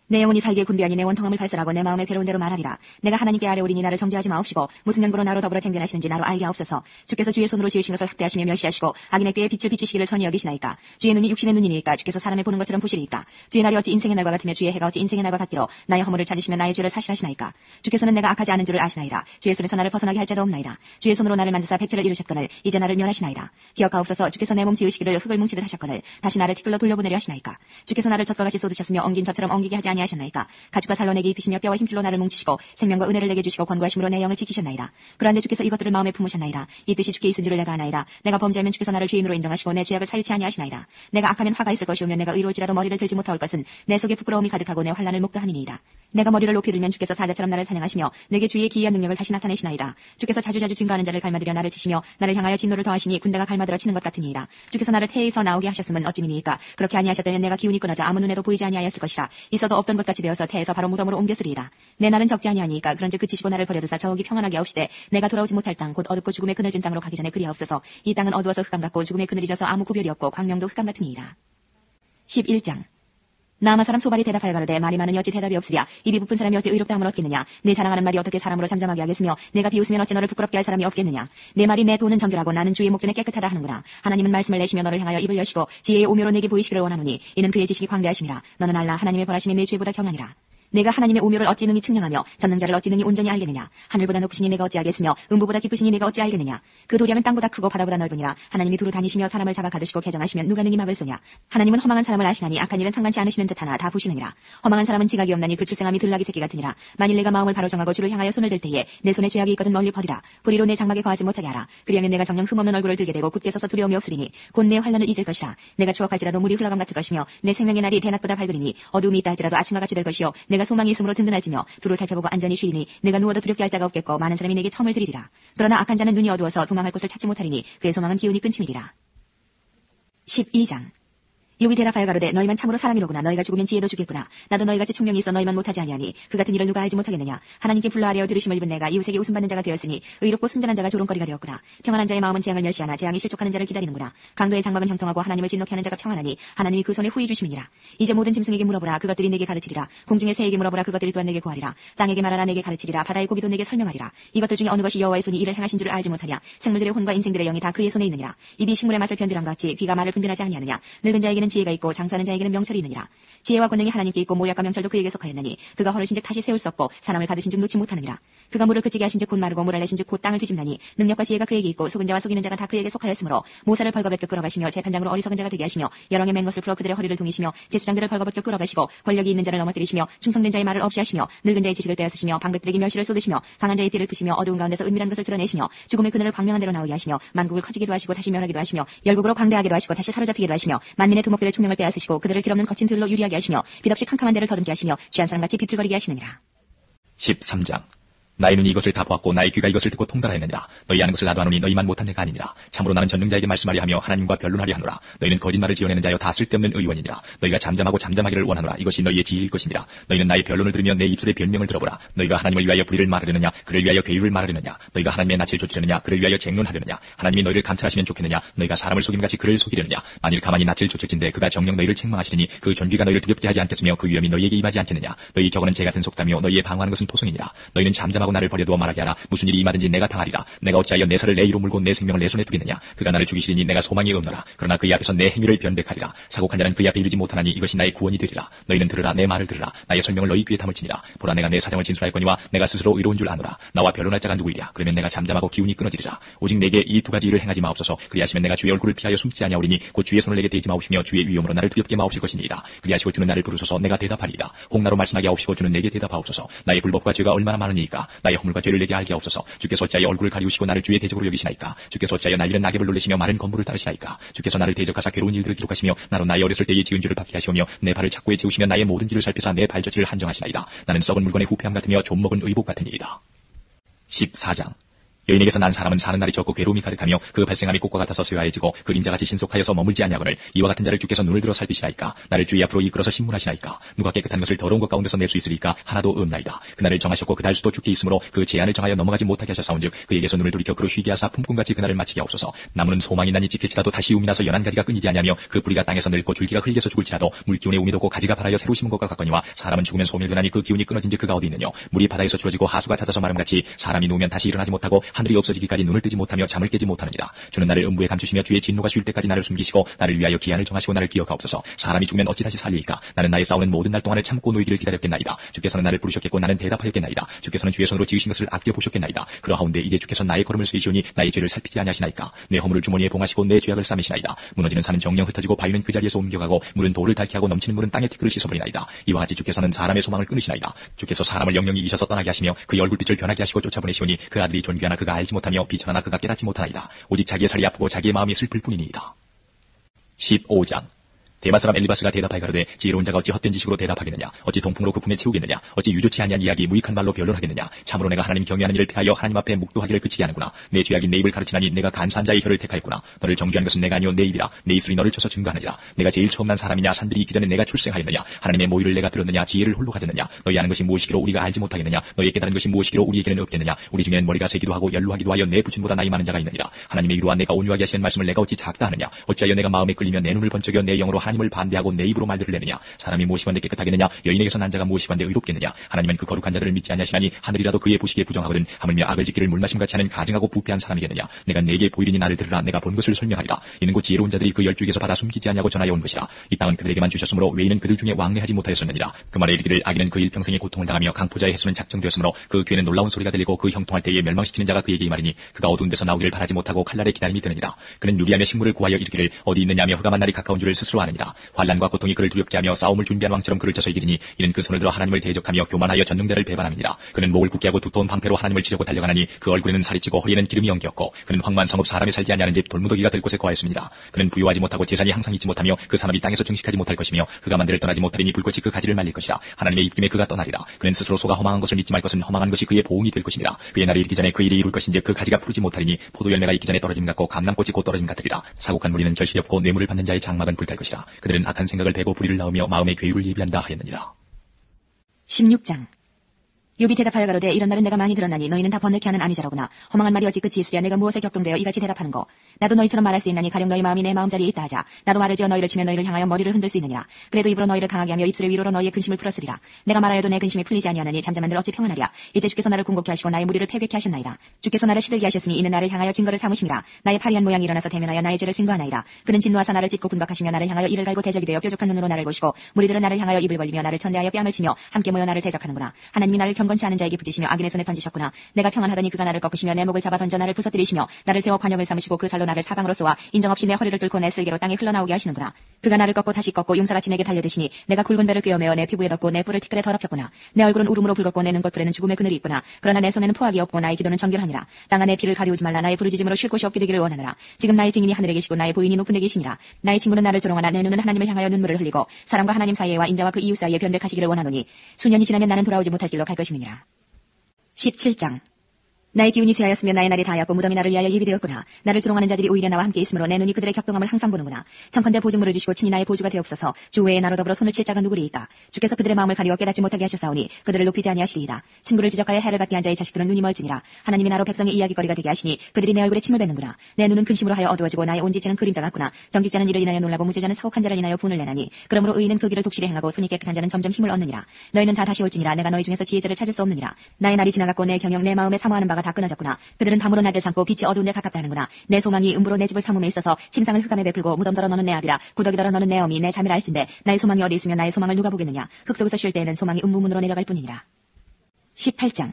내 영혼이 살기에 군비하니 내 원통함을 발설하고 내 마음에 괴로운 대로 말하리라. 내가 하나님께 아뢰오리니 나를 정죄하지 마옵시고 무슨 연고로 나로 더불어 쟁변하시는지 나로 알게 하옵소서. 주께서 주의 손으로 지으신 것을 학대하시며 멸시하시고 악인의 꾀에 빛을 비추시기를 선히 여기시나이까. 주의 눈이 육신의 눈이니까 주께서 사람의 보는 것처럼 보시리이까. 주의 날이 어찌 인생의 날과 같으며 주의 해가 어찌 인생의 날과 같기로 나의 허물을 찾으시며 나의 죄를 사실하시나이까. 주께서는 내가 악하지 않은 줄을 아시나이다. 주의 손에서 나를 벗어나게 할 자도 없나이다. 주의 손으로 나를 만드사 백체를 이루셨거늘 이제 나를 멸하시나이다. 기억하옵소서. 주께서 내 몸 지으시기를 흙을 뭉치듯 하셨거늘 다시 나를 티끌로 돌려보내려 하시나이까. 주께서 나를 젖과 같이 쏟으셨으며 엉긴 젖처럼 엉기게 하지 아니하셨나이까. 가죽과 살로 내게 입히시며 뼈와 힘줄로 나를 뭉치시고 생명과 은혜를 내게 주시고 권고하심으로 내 영을 지키셨나이다. 그런데 주께서 이것들을 마음에 품으셨나이다. 이 뜻이 주께 있은 줄을 내가 아나이다. 내가 범죄하면 주께서 나를 죄인으로 인정하시고 내 죄악을 사유치 아니하시나이다. 내가 악하면 화가 있을 것이오며 내가 의로울지라도 머리를 들지 못할 것은 내 속에 부끄러움이 가득하고 내 환난을 목도함이니이다. 내가 머리를 높이 들면 주께서 사자처럼 나를 사냥하시며 내게 주의 기이한 능력을 다시 나타내시나이다. 주께서 자주자주 증거하는 자를 갈마들여 나를 치시며 나를 향하여 진노를 더하시니 군대가 갈마들어 치는 것 같으니이다. 주께서 나를 태에서 나오게 하셨으면 어찌미니이까. 그렇게 아니하셨다면 내가 기운이 끊어져 아무 눈에도 보이지 아니하였을 것이라. 있어도 없던 것 같이 되어서 태에서 바로 무덤으로 옮겼으리이다. 내 날은 적지 아니하니까 그런즉 그치시고 나를 버려두사 저기 평안하게 하옵시되 내가 돌아오지 못할 땅 곧 어둡고 죽음의 그늘진 땅으로 가기 전에 그리하옵소서. 이 땅은 어두워서 흑암 같고 죽음의 그늘이 져서 아무 구별이 없고 광명도 흑암 같으니이다. 11장. 나아마 사람 소발이 대답하여 가로되 말이 많으니 어찌 대답이 없으랴. 입이 부푼 사람이 어찌 의롭다함을 얻겠느냐. 내 자랑하는 말이 어떻게 사람으로 잠잠하게 하겠으며 내가 비웃으면 어찌 너를 부끄럽게 할 사람이 없겠느냐. 내 말이 내 돈은 정결하고 나는 주의 목전에 깨끗하다 하는구나. 하나님은 말씀을 내시며 너를 향하여 입을 여시고 지혜의 오묘로 내게 보이시기를 원하노니 이는 그의 지식이 광대하심이라. 너는 알라. 하나님의 벌하심이 내 죄보다 경하니라. 내가 하나님의 우묘를 어찌 능히 측량하며 전능자를 어찌 능히 온전히 알겠느냐. 하늘보다 높으시니 내가 어찌 알겠으며 음부보다 깊으시니 내가 어찌 알겠느냐. 그 도량은 땅보다 크고 바다보다 넓으니라. 하나님이 두루 다니시며 사람을 잡아 가두시고 개정하시면 누가 능히 막을 쏘냐. 하나님은 허망한 사람을 아시나니 악한 일은 상관치 않으시는 듯하나 다 보시느니라. 허망한 사람은 지각이 없나니 그 출생함이 들나귀 새끼 같으니라. 만일 내가 마음을 바로 정하고 주를 향하여 손을 들 때에 내 손에 죄악이 있거든 멀리 버리라. 불의로 내 장막에 거하지 못하게 하라. 그리하면 내가 정녕 흠없는 얼굴을 들게 되고 굳게 서서 두려움이 없으리니 곧 내 환난을 잊을 것이라. 내가 추억할지라도 물이 흘러감 같을 것이며 내 생명의 날이 대낮보다 밝으리니 어두움이 있다 할지라도 아침과 같이 될 것이요 내가 소망이 있으므로 든든할지며 두루 살펴보고 안전히 쉬리니 내가 누워도 두렵게 할 자가 없겠고 많은 사람이 내게 첨을 들이리라. 그러나 악한 자는 눈이 어두워서 도망할 곳을 찾지 못하리니 그의 소망은 기운이 끊침이리라. 12장. 욥이 대답하여 가로되 너희만 참으로 사람이로구나. 너희가 죽으면 지혜도 주겠구나. 나도 너희같이 총명이 있어 너희만 못하지 아니하니 그 같은 일을 누가 알지 못하겠느냐. 하나님께 불러 아뢰어 들으심을 입은 내가 이웃에게 웃음받는 자가 되었으니 의롭고 순전한 자가 조롱거리가 되었구나. 평안한 자의 마음은 재앙을 멸시하나 재앙이 실족하는 자를 기다리는구나. 강도의 장막은 형통하고 하나님을 진노케 하는 자가 평안하니 하나님이 그 손에 후히 주심이니라. 이제 모든 짐승에게 물어보라. 그것들이 내게 가르치리라. 공중의 새에게 물어보라. 그것들이 또한 내게 구하리라. 땅에게 말하라. 내게 가르치리라. 바다의 고기도 내게 설명하리라. 이것들 중에 어느 것이 여호와의 손이 이를 행하신 줄을 알지 못하냐. 생물들의 혼과 인생들의 영이 다 그의 손에 있느니라. 입이 식물의 맛을 변별함과 같이 귀가 말을 분별하지 아니하느냐. 늙은 자에게는 지혜가 있고 장수하는 자에게는 명철이 있느니라. 지혜와 권능이 하나님께 있고 모략과 명철도 그에게 속하였나니 그가 허르신즉 다시 세울 수 없고 사람을 가두신즉 놓지 못하느니라. 그가 물을 그치게 하신즉 곧 마르고 물을 내신즉 곧 땅을 뒤집나니 능력과 지혜가 그에게 있고 속은 자와 속이는 자가 다 그에게 속하였으므로 모사를 벌거벗겨 끌어가시며 재판장으로 어리석은 자가 되게 하시며 여러 맹 것을 풀어 그들의 허리를 동이시며 제사장들을 벌거벗겨 끌어가시고 권력이 있는 자를 넘어뜨리시며 충성된 자의 말을 없이 하시며 늙은 자의 지식을 빼앗으시며 방백들에게 멸시를 쏟으시며 강한 자의 띠를 푸시며 어두운 가운데서 은밀한 것을 드러내시며 죽음의 그늘을 광명한 대로 나오게 하시며 만국을 커지기도 하시고 다시 멸하기도 하시며 열국으로 광대하기도 하시고 다시 사로잡히기도 하시며 만민의 두목들의 총명을 빼앗으시고 그들을 길없는 거친 들로 유리하게 하시며 빛없이 캄캄한 데를 더듬게 하시며 취한 사람같이 비틀거리게 하시느니라. 13장. 나의 눈이 이것을 다 보았고 나의 귀가 이것을 듣고 통달하였느니라. 너희 아는 것을 나도 아노니 너희만 못한 내가 아니니라. 참으로 나는 전능자에게 말씀하려 하며 하나님과 변론하려 하노라. 너희는 거짓말을 지어내는 자여 다 쓸데없는 의원이니라. 너희가 잠잠하고 잠잠하기를 원하노라. 이것이 너희의 지혜일 것이니라. 너희는 나의 변론을 들으며 내 입술의 변명을 들어보라. 너희가 하나님을 위하여 불의를 말하려느냐, 그를 위하여 괴유를 말하려느냐. 너희가 하나님의 낯을 좇으려느냐, 그를 위하여 쟁론하려느냐. 하나님이 너희를 감찰하시면 좋겠느냐, 너희가 사람을 속임같이 그를 속이려느냐. 만일 가만히 낯을 좇을진대 그가 정녕 너희를 책망하시리니 그 존귀가 너희를 두렵게 하지 않겠으며 그 위엄이 너희에게 임하지 않겠느냐. 너희 격언은 재 같은 속담이요 너희의 방어하는 것은 토성이니라. 너희는 잠잠하고 나를 버려두어 말하게 하라. 무슨 일이 임하든지 내가 당하리라. 내가 어찌하여 내 살을 내 이로 물고 내 생명을 내 손에 두겠느냐. 그가 나를 죽이시리니 내가 소망이 없노라. 그러나 그의 앞에서 내 행위를 변백하리라. 사곡한 자는 그의 앞에 이르지 못하나니 이것이 나의 구원이 되리라. 너희는 들으라. 내 말을 들으라. 나의 설명을 너희 귀에 담을지니라. 보라, 내가 내 사정을 진술하였거니와 내가 스스로 의로운 줄 아노라. 나와 변론할 자가 누구이랴. 그러면 내가 잠잠하고 기운이 끊어지리라. 오직 내게 이 두 가지 일을 행하지 마옵소서. 그리하시면 내가 주의 얼굴을 피하여 숨지 아니하오리니 곧 주의 손을 내게 대지 마옵시며 주의 위엄으로 나를 두렵게 마옵실 것이니이다. 그리하시고 주는 나를 부르소서. 내가 대답하리이다. 홍나로 말씀하게 하옵시고 주는 내게 대답하옵소서. 나의 불법과 죄가 얼마나 많으니까. 나의 허물과 죄를 내게 알게 하옵소서. 주께서 어찌하여 얼굴을 가리우시고 나를 주의 대적으로 여기시나이까. 주께서 어찌하여 날리는 낙엽을 놀리시며 마른 건물을 따르시나이까. 주께서 나를 대적하사 괴로운 일들을 기록하시며 나로 나의 어렸을 때의 지은 죄를 받게 하시오며 내 발을 착고에 채우시며 나의 모든 길을 살피사 내 발저지를 한정하시나이다. 나는 썩은 물건의 후패함 같으며 좀 먹은 의복 같으니이다. 14장. 여인에게서 난 사람은 사는 날이 적고 괴로움이 가득하며 그 발생함이 꽃과 같아서 쇠화해지고 그림자같이 신속하여서 머물지 아니하거늘 이와 같은 자를 주께서 눈을 들어 살피시나이까. 나를 주의 앞으로 이끌어서 신문하시나이까. 누가 깨끗한 것을 더러운 것 가운데서 낼 수 있으리까. 하나도 없나이다. 그날을 정하셨고 그 달수도 죽게 있으므로 그 제한을 정하여 넘어가지 못하게 하셨사온즉 그에게서 눈을 돌이켜 그로 쉬게 하사 품꾼같이 그날을 마치게 하옵소서. 나무는 소망이 나니 지킬지라도 다시 움이 나서 연한 가지가 끊이지 아니하며 그 뿌리가 땅에서 늙고 줄기가 흙에서 죽을지라도 물기운에 움이 돋고 가지가 발하여 새로 심은 것과 같거니와 사람은 죽으면 소멸되나니 그 기운이 끊어진즉 그가 어디 있느냐. 물이 바다에서 줄어지고 하수가 잦아서 마름같이 사람이 누우면 다시 일어나지 못하고 하늘이 없어지기까지 눈을 뜨지 못하며 잠을 깨지 못하느니라. 주는 나를 음부에 감추시며 주의 진노가 쉴 때까지 나를 숨기시고 나를 위하여 기한을 정하시고 나를 기억하옵소서. 사람이 죽으면 어찌 다시 살리이까. 나는 나의 싸우는 모든 날 동안을 참고 누이기를 기다렸겠나이다. 주께서는 나를 부르셨겠고 나는 대답하였겠나이다. 주께서는 주의 손으로 지으신 것을 아껴보셨겠나이다. 그러하온데 이제 주께서 나의 걸음을 세이시오니 나의 죄를 살피지 아니하시나이까. 내 허물을 주머니에 봉하시고 내 죄악을 싸매시나이다. 무너지는 산은 정령 흩어지고 바위는 그 자리에서 옮겨가고 물은 돌을 닳게 하고 넘치는 물은 땅의 티끌을 씻어버리나이다. 이와 같이 주께서는 사람의 소망을 끊으시나이다. 주께서 사람을 영영히 이기셔서 떠나게 하시며 그의 얼굴빛을 변하게 하시고 쫓아보내시오니 그 아들이 존귀하나 그가 알지 못하며 비천하나 그가 깨닫지 못하나이다. 오직 자기의 살이 아프고 자기의 마음이 슬플 뿐이니이다. 15장. 대마 사람 엘리바스가 대답하여 가로되 지혜로운 자가 어찌 헛된 지식으로 대답하겠느냐. 어찌 동풍으로 그 품에 채우겠느냐. 어찌 유조치 아니한 이야기 무익한 말로 변론하겠느냐. 참으로 내가 하나님 경외하는 일을 피하여 하나님 앞에 묵도하기를 그치게 하는구나. 내 죄악이 내 입을 가르치나니 내가 간사한 자의 혀를 택하였구나. 너를 정죄한 것은 내가 아니오 내 입이라. 내 입술이 너를 쳐서 증거하느니라. 내가 제일 처음 난 사람이냐. 산들이 있기 전에 내가 출생하였느냐. 하나님의 모의를 내가 들었느냐. 지혜를 홀로 가졌느냐. 너희 아는 것이 무엇이기로 우리가 알지 못하겠느냐. 너희 깨달은 것이 무엇이기로 우리에게는 없겠느냐. 우리 중에는 머리가 세기도 하고 연루하기도 하여 내 부친보다 나이 많은 자가 있느니라. 하나님의 이루와 내가 온유하게 하시는 말씀을 내가 어찌 작다 하느냐. 어찌하여 내가 마음에 끌리며 내 눈을 번쩍여 내 영으로 하나님을 반대하고 내 입으로 말들을 내느냐. 사람이 무엇이건대 깨끗하겠느냐. 여인에게서 난 자가 무엇이건대 의롭겠느냐. 하나님은 그 거룩한 자들을 믿지 아니하시나니 하늘이라도 그의 보시기에 부정하거든. 하물며 악을 짓기를 물마심같이 하는 가증하고 부패한 사람이겠느냐. 내가 내게 보이리니 나를 들으라. 내가 본 것을 설명하리라. 이는 곧 지혜로운 자들이 그 열주에게서 받아 숨기지 아니하고 전하여 온 것이라. 이 땅은 그들에게만 주셨으므로 외인은 그들 중에 왕래하지 못하였었느니라. 그 말에 이르기를 악인은 그 일평생의 고통을 당하며 강포자의 횟수는 작정되었으므로 그 귀에는 놀라운 소리가 들리고 그 형통할 때에 멸망시키는 자가 그에게 이말이니 그가 어두운 데서 나오기를 바라지 못하고 칼날의 기다림이 되느니라. 그는 유리하며 식물을 구하여 이르기를 어디 있느냐며 흑암한 날이 가까운 줄을 스스로 아느니라. 환난과 고통이 그를 두렵게 하며 싸움을 준비한 왕처럼 그를 쳐서 이기리니 이는 그 손을 들어 하나님을 대적하며 교만하여 전능자를 배반함이니라. 그는 목을 굳게 하고 두터운 방패로 하나님을 치려고 달려가나니 그 얼굴에는 살이 찌고 허리에는 기름이 엉겼고 그는 황만 성읍 사람이 살지 아니하는 집 돌무더기가 될 곳에 거하였습니다. 그는 부유하지 못하고 재산이 항상 있지 못하며 그 산업이 땅에서 증식하지 못할 것이며 흑암한 데를 떠나지 못하리니 불꽃이 그 가지를 말릴 것이라. 하나님의 입김에 그가 떠나리라. 그는 스스로 소가 허망한 것을 믿지 말 것은 허망한 것이 그의 보응이 될 것입니다. 그의 날이 이르기 전에 그 일이 이룰 것인지 그 가지가 푸르지 못하리니 포도 열매가 있기 전에 떨어짐 같고 감람꽃이 곧 떨어짐 같으리라. 사곡한 무리는 결실이 없고 뇌물을 받는 자의 장막은 불탈 것이라. 그들은 악한 생각을 베고 불의를 낳으며 마음의 괴유를 예비한다 하였느니라. 16장. 욥이 대답하여 가로되 이런 말은 내가 많이 들었나니 너희는 다 번뇌케 하는 아미자로구나. 허망한 말이 어찌 끝이 있으랴. 내가 무엇에 격동되어 이같이 대답하는고. 나도 너희처럼 말할 수 있나니 가령 너희 마음이 내 마음자리에 있다 하자. 나도 말을 지어 너희를 치며 너희를 향하여 머리를 흔들 수 있느니라. 그래도 입으로 너희를 강하게 하며 입술의 위로로 너희의 근심을 풀었으리라. 내가 말하여도 내 근심이 풀리지 아니하느니 잠잠한들 어찌 평안하랴. 이제 주께서 나를 궁곡케 하시고 나의 무리를 패괴케 하셨나이다. 주께서 나를 시들게 하셨으니 이는 나를 향하여 증거를 삼으심이라. 나의 파리한 모양이 일어나서 대면하여 나의 죄를 증거하나이다. 그는 진노하사 나를 찢고 분박하시며 나를 향하여 이를 갈고 대적이 되어 뾰족한 눈으로 나를 보시고 무리들은 나를 향하여 입을 벌리며 나를 천대하여 뺨을 치며 함께 모여 나를 대적하는구나. 하나님이 나를 경건치 않은 자에게 부지시며 악인의 손에 던지셨구나. 내가 평안하더니 그가 나를 꺾으시며 내 목을 잡아 던져 나를 부서뜨리시며 나를 세워 관역을 삼으시고 그 살로 나를 사방으로 쏘아 인정없이 내 허리를 뚫고 내 쓸개로 땅에 흘러나오게 하시는구나. 그가 나를 꺾고 다시 꺾고 용사같이 내게 달려드시니 내가 굵은 배를 꿰어매어 내 피부에 덮고 내 뿔을 티끌에 더럽혔구나. 내 얼굴은 울음으로 붉었고 내 눈꽃불에는 죽음의 그늘이 있구나. 그러나 내 손에는 포악이 없고 나의 기도는 정결하니라. 땅아 내 피를 가리우지 말라. 나의 부르짖음으로 쉴 곳이 없게 되기를 원하노라. 지금 나의 증인이 하늘에 계시고 나의 부인이 높은 데 계시니라. 나의 친구는 나를 조롱하나 내 눈은 하나님을 향하여 눈물을 흘리고 사람과 하나님 사이에와 인자와 그 이웃 사이에 변백하시기를 원하노니 수년이 지나면 나는 돌아오지 못할 길로 갈 것임이니라. 17장. 나의 기운이 쇠하였으며 나의 날이 다하였고 무덤이 나를 위하여 예비되었구나. 나를 조롱하는 자들이 오히려 나와 함께 있으므로 내 눈이 그들의 격동함을 항상 보는구나. 청컨대 보증물을 주시고 친히 나의 보주가 되옵소서. 주 외에 나로 더불어 손을 칠 자가 누구리이까. 주께서 그들의 마음을 가리워 깨닫지 못하게 하셨사오니 그들을 높이지 아니하시리이다. 친구를 지적하여 해를 받게 한 자의 자식들은 눈이 멀지니라. 하나님이 나로 백성의 이야기거리가 되게 하시니 그들이 내 얼굴에 침을 뱉는구나. 내 눈은 근심으로 하여 어두워지고 나의 온 지체는 그림자 같구나. 정직자는 이를 인하여 놀라고 무죄자는 사혹한 자를 인하여 분을 내나니 그러므로 의인은 그 길을 독실히 행하고 손이 깨끗한 자는 점점 힘을 얻느니라. 너희는 다 다시 올지니라. 내가 너희 중에서 지혜자를 찾을 수 없느니라. 나의 날이 지나갔고 내 경영 내 마음에 사모하는 바가 다 끊어졌구나. 그들은 밤으로 낮을 삼고 빛이 어두운 데 가깝다 하는구나. 내 소망이 음부로 내 집을 삼음에 있어서 침상을 흑암에 베풀고 무덤더러 너는 내 아비라. 구더기더러 너는 내 어미 내 자매라 할진대 나의 소망이 어디 있으며 나의 소망을 누가 보겠느냐. 흙 속에서 쉴 때에는 소망이 음부문으로 내려갈 뿐이니라. 18장.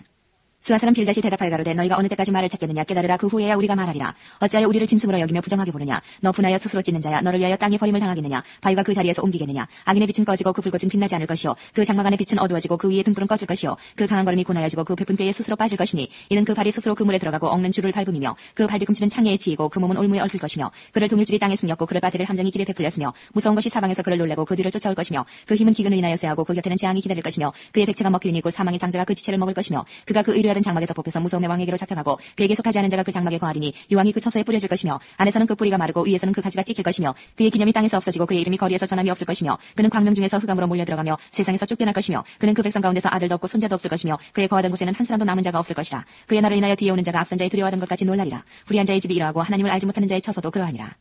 수아 사람 빌닷이 대답하여 가로되 너희가 어느 때까지 말을 찾겠느냐. 깨달으라. 그 후에야 우리가 말하리라. 어찌하여 우리를 짐승으로 여기며 부정하게 보느냐. 너 분하여 스스로 찢는 자야. 너를 위하여 땅에 버림을 당하겠느냐. 바위가 그 자리에서 옮기겠느냐. 악인의 빛은 꺼지고 그 불꽃은 빛나지 않을 것이요. 그 장막 안의 빛은 어두워지고 그 위에 등불은 꺼질 것이요. 그 강한 걸음이 고나여지고 그 베푼 꾀에 스스로 빠질 것이니 이는 그 발이 스스로 그 물에 들어가고 엉는 줄을 밟음이며 그 발 뒤꿈치는 창에 치이고 그 몸은 올무에 얽힐 것이며 그를 동일줄이 땅에 숨겼고 그를 빠뜨릴 함정이 길에 베풀렸으며 무서운 것이 사방에서 그를 놀래고 그 뒤를 쫓아올 것이며 그 힘은 기근을 인하여 쇠하고 그 곁에는 재앙이 기다릴 것이며 그의 백체가 먹기는 이고 사망의 장자가 그 지체를 먹을 것이며 그가 그 의뢰하던 장막에서 뽑혀서 무서움의 왕에게로 잡혀가고 그에게 속하지 않은 자가 그 장막에 거하리니 유황이 그 처소에 뿌려질 것이며 안에서는 그 뿌리가 마르고 위에서는 그 가지가 찢길 것이며 그의 기념이 땅에서 없어지고 그의 이름이 거리에서 전함이 없을 것이며 그는 광명 중에서 흑암으로 몰려 들어가며 세상에서 쫓겨날 것이며 그는 그 백성 가운데서 아들도 없고 손자도 없을 것이며 그의 거하던 곳에는 한 사람도 남은 자가 없을 것이라. 그의 날을 인하여 뒤에 오는 자가 앞선 자의 두려워하던 것 같이 놀라리라. 불의한 자의 집이 이러하고 하나님을 알지 못하는 자의 처소도 그러하니라.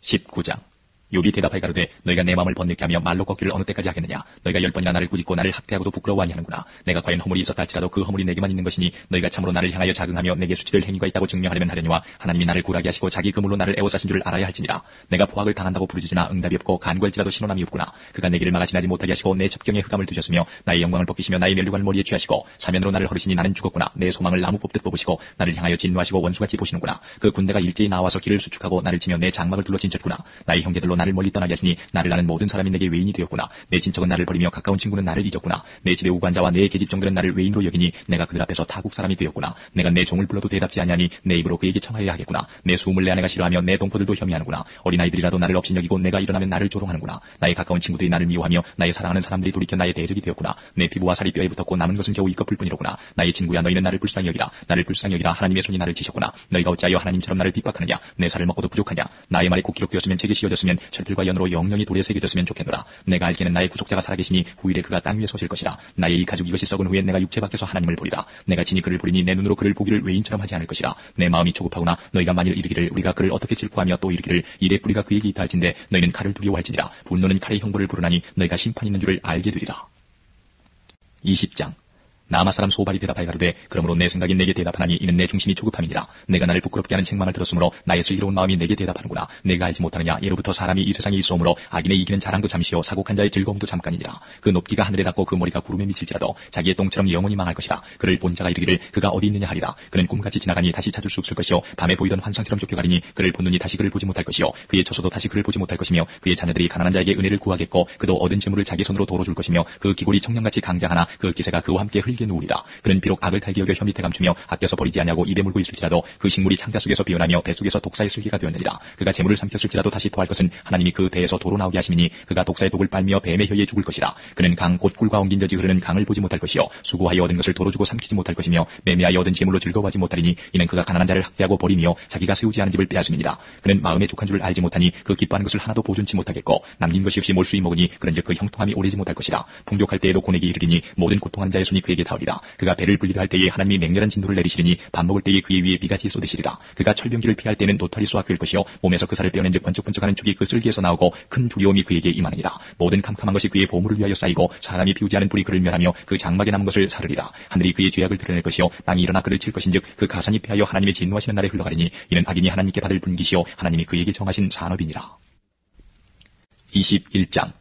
19장. 욥이 대답하여 가로되 너희가 내 마음을 번뇌케 하며 말로 걷기를 어느 때까지 하겠느냐. 너희가 10번이나 나를 꾸짖고 나를 학대하고도 부끄러워하니 하는구나. 내가 과연 허물이 있었다 할지라도 그 허물이 내게만 있는 것이니 너희가 참으로 나를 향하여 자긍하며 내게 수치될 행위가 있다고 증명하려면 하려니와 하나님이 나를 굴하게 하시고 자기 그물로 나를 애워싸신 줄을 알아야 할지니라. 내가 포악을 당한다고 부르짖으나 응답이 없고 간구할지라도 신원함이 없구나. 그가 내 길을 막아 지나지 못하게 하시고 내 첩경에 흑암을 두셨으며 나의 영광을 벗기시며 나의 면류관을 머리에 취하시고 사면으로 나를 허르시니 나는 죽었구나. 내 소망을 나무 뽑듯 뽑으시고 나를 향하여 진노하시고 원수같이 보시는구나. 그 군대가 일제히 나와서 길을 수축하고 나를 치며 내 장막을 둘러 진쳤구나. 나의 형제들로 나를 멀리 떠나게 하시니 나를 아는 모든 사람이 내게 외인이 되었구나. 내 친척은 나를 버리며 가까운 친구는 나를 잊었구나. 내 집의 우관자와 내 계집종들은 나를 외인으로 여기니 내가 그들 앞에서 타국 사람이 되었구나. 내가 내 종을 불러도 대답지 아니하니 내 입으로 그에게 청하여야 하겠구나. 내 수음을 내 아내가 싫어하며 내 동포들도 혐의하는구나. 어린아이들이라도 나를 업신여기고 내가 일어나면 나를 조롱하는구나. 나의 가까운 친구들이 나를 미워하며 나의 사랑하는 사람들이 돌이켜 나의 대적이 되었구나. 내 피부와 살이 뼈에 붙었고 남은 것은 겨우 이 껍질뿐이로구나. 나의 친구야 너희는 나를 불쌍히 여기라. 나를 불쌍히 여기라. 하나님의 손이 나를 치셨구나. 너희가 어찌하여 하나님처럼 나를 핍박하느냐. 내 살을 먹고도 부족하냐. 나의 말이 곧 기록되었으면 책이 씌워졌으면 철필과 연으로 영영이 돌에 새겨졌으면 좋겠노라. 내가 알기에는 나의 구속자가 살아계시니 후일에 그가 땅 위에 서실 것이라. 나의 이 가죽 이것이 썩은 후에 내가 육체 밖에서 하나님을 보리라. 내가 친히 그를 보리니 내 눈으로 그를 보기를 외인처럼 하지 않을 것이라. 내 마음이 조급하구나. 너희가 만일 이르기를 우리가 그를 어떻게 질투하며 또 이르기를 이래 뿌리가 그에게 있다 할진대 너희는 칼을 두려워할지니라. 분노는 칼의 형벌을 부르나니 너희가 심판 있는 줄을 알게 되리라. 20장. 나마 사람 소발이 대답하여 가로되 그러므로 내 생각이 내게 대답하나니 이는 내 중심이 조급함이니라. 내가 나를 부끄럽게 하는 책망을 들었으므로 나의 슬기로운 마음이 내게 대답하는구나. 내가 알지 못하느냐. 예로부터 사람이 이 세상에 있어오므로 악인의 이기는 자랑도 잠시요 사곡한 자의 즐거움도 잠깐이니라. 그 높기가 하늘에 닿고 그 머리가 구름에 미칠지라도 자기의 똥처럼 영원히 망할 것이라. 그를 본 자가 이르기를 그가 어디 있느냐 하리라. 그는 꿈같이 지나가니 다시 찾을 수 없을 것이요 밤에 보이던 환상처럼 쫓겨가리니 그를 본 눈이 다시 그를 보지 못할 것이요 그의 처소도 다시 그를 보지 못할 것이며 그의 자녀들이 가난한 자에게 은혜를 구하겠고 그도 얻은 재물을 자기 손으로 도로 줄 것이며 그 기골이 청량같이 강장하나 그 기세가 그와 함께 흘게 누우리라. 그는 비록 악을 달게 여겨 혀 밑에 감추며 아껴서 버리지 아니하고 입에 물고 있을지라도 그 식물이 창자 속에서 비어나며 배 속에서 독사의 슬기가 되었느니라. 그가 재물을 삼켰을지라도 다시 토할 것은 하나님이 그 배에서 도로 나오게 하시니 그가 독사의 독을 빨며 뱀의 혀에 죽을 것이라. 그는 강 곧 꿀과 엉긴 젖이 흐르는 강을 보지 못할 것이요 수고하여 얻은 것을 도로 주고 삼키지 못할 것이며 매매하여 얻은 재물로 즐거워하지 못하리니 이는 그가 가난한 자를 학대하고 버리며 자기가 세우지 않은 집을 빼앗음이니라. 그는 마음에 족한 줄을 알지 못하니 그 기뻐하는 것을 하나도 보존치 못하겠고 남긴 것이 없이 몰수히 먹으니 그런즉 그 형통함이 오래지 못할 것이라. 풍족할 때에도 고내기 이르리니 모든 고통하는 자의 손이 그에게 닿으리라. 그가 배를 불리려 할 때에 하나님이 맹렬한 진도를 내리시리니 밥 먹을 때에 그의 위에 비같이 쏟으시리라. 그가 철병기를 피할 때는 노털이 쏘아끌 것이요 몸에서 그 살을 빼어낸즉 번쩍번쩍하는 축이 그 쓸기에서 나오고 큰 두려움이 그에게 임하느니라. 모든 캄캄한 것이 그의 보물을 위하여 쌓이고 사람이 피우지 않은 불이 그를 멸하며 그 장막에 남은 것을 사르리라. 하늘이 그의 죄악을 드러낼 것이요 땅이 일어나 그를 칠 것인즉 그 가산이 패하여 하나님의 진노하시는 날에 흘러가리니 이는 악인이 하나님께 받을 분기시요 하나님이 그에게 정하신 산업이니라. 21장.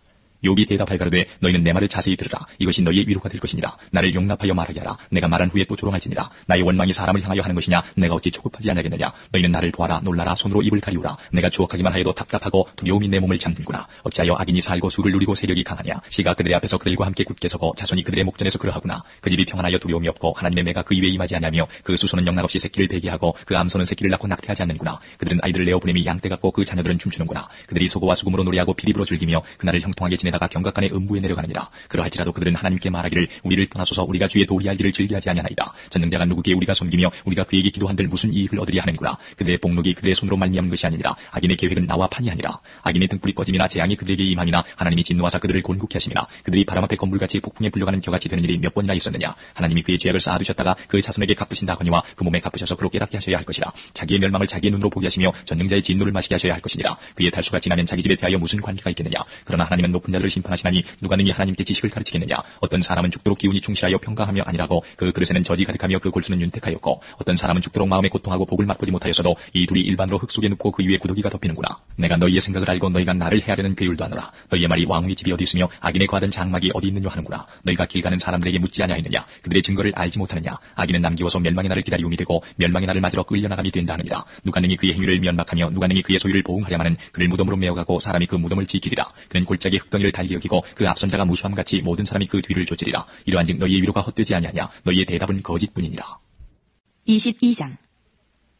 욥이 대답하여 가로되 너희는 내 말을 자세히 들으라. 이것이 너희의 위로가 될 것이니라. 나를 용납하여 말하게 하라. 내가 말한 후에 또 조롱할지니라. 나의 원망이 사람을 향하여 하는 것이냐. 내가 어찌 조급하지 아니하겠느냐. 너희는 나를 보아라. 놀라라. 손으로 입을 가리우라. 내가 추억하기만 하여도 답답하고 두려움이 내 몸을 잠든구나. 어찌하여 악인이 살고 수를 누리고 세력이 강하냐. 시가 그들의 앞에서 그들과 함께 굳게 서고 자손이 그들의 목전에서 그러하구나. 그 집이 평안하여 두려움이 없고 하나님의 매가 그 입에 임하지 아니하며 그 수소는 영락없이 새끼를 배게 하고 그 암소는 새끼를 낳고 낙태하지 않는구나. 그들은 아이들을 내어 보냄이 양떼 같고 그 자녀들은 춤추는구나. 그들이 소고와 수금으로 노래하고 피리부로 즐기며 그날을 형통하게 지내 땅에다가 경각간의 음부에 내려가느니라. 그러할지라도 그들은 하나님께 말하기를 우리를 떠나소서 우리가 주의 도리할 일을 즐겨하지 아니하나이다. 전능자가 누구기에 우리가 섬기며 우리가 그에게 기도한들 무슨 이익을 얻으려 하는구나. 그들의 복록이 그들의 손으로 말미암은 것이 아니니라. 악인의 계획은 나와 판이 아니라. 악인의 등불이 꺼짐이나 재앙이 그들에게 임함이나 하나님이 진노하사 그들을 곤국케 하심이나 그들이 바람 앞에 건물같이 폭풍에 불려가는 겨같이 되는 일이 몇 번이나 있었느냐. 하나님이 그의 죄악을 쌓아두셨다가 그의 자손에게 갚으신다 하거니와 그 몸에 갚으셔서 그로 깨닫게 하셔야 할 것이라. 자기의 멸망을 자기의 눈으로 보게 하시며 전능자의 진노를 마시게 하셔야 할 것이니라. 그의 탈수가 지나면 자기 집에 대하여 무슨 관계가 있겠느냐. 그러나 하나님은 높은 자들을 심판하시나니 누가 능히 하나님께 지식을 가르치겠느냐. 어떤 사람은 죽도록 기운이 충실하여 평강하며 아니라고 그 그릇에는 젖이 가득하며 그 골수는 윤택하였고 어떤 사람은 죽도록 마음에 고통하고 복을 맛보지 못하였어도 이 둘이 일반으로 흙 속에 눕고 그 위에 구더기가 덮이는구나. 내가 너희의 생각을 알고 너희가 나를 헤아려는 괴율도 하노라. 너희의 말이 왕의 집이 어디 있으며 악인의 과든 장막이 어디 있느냐 하는구나. 너희가 길 가는 사람들에게 묻지 아니하였느냐. 그들의 증거를 알지 못하느냐. 악인은 남기워서 멸망의 날을 기다리움이 되고 멸망의 날을 맞으러 끌려나감이 된다 하느니라. 누가 능히 그의 행위를 면박하며 누가 능히 그의 소유를 보응하려마는 그를 무덤으로 메어가고 사람이 그 무덤을 지키리라. 그는 골짜기 흙덩이를 달게 여기고 그 앞선 자가 무수함같이 모든 사람이 그 뒤를 쫓으리라. 이러한즉 너희의 위로가 헛되지 아니하냐. 너희의 대답은 거짓뿐이니라. 22장.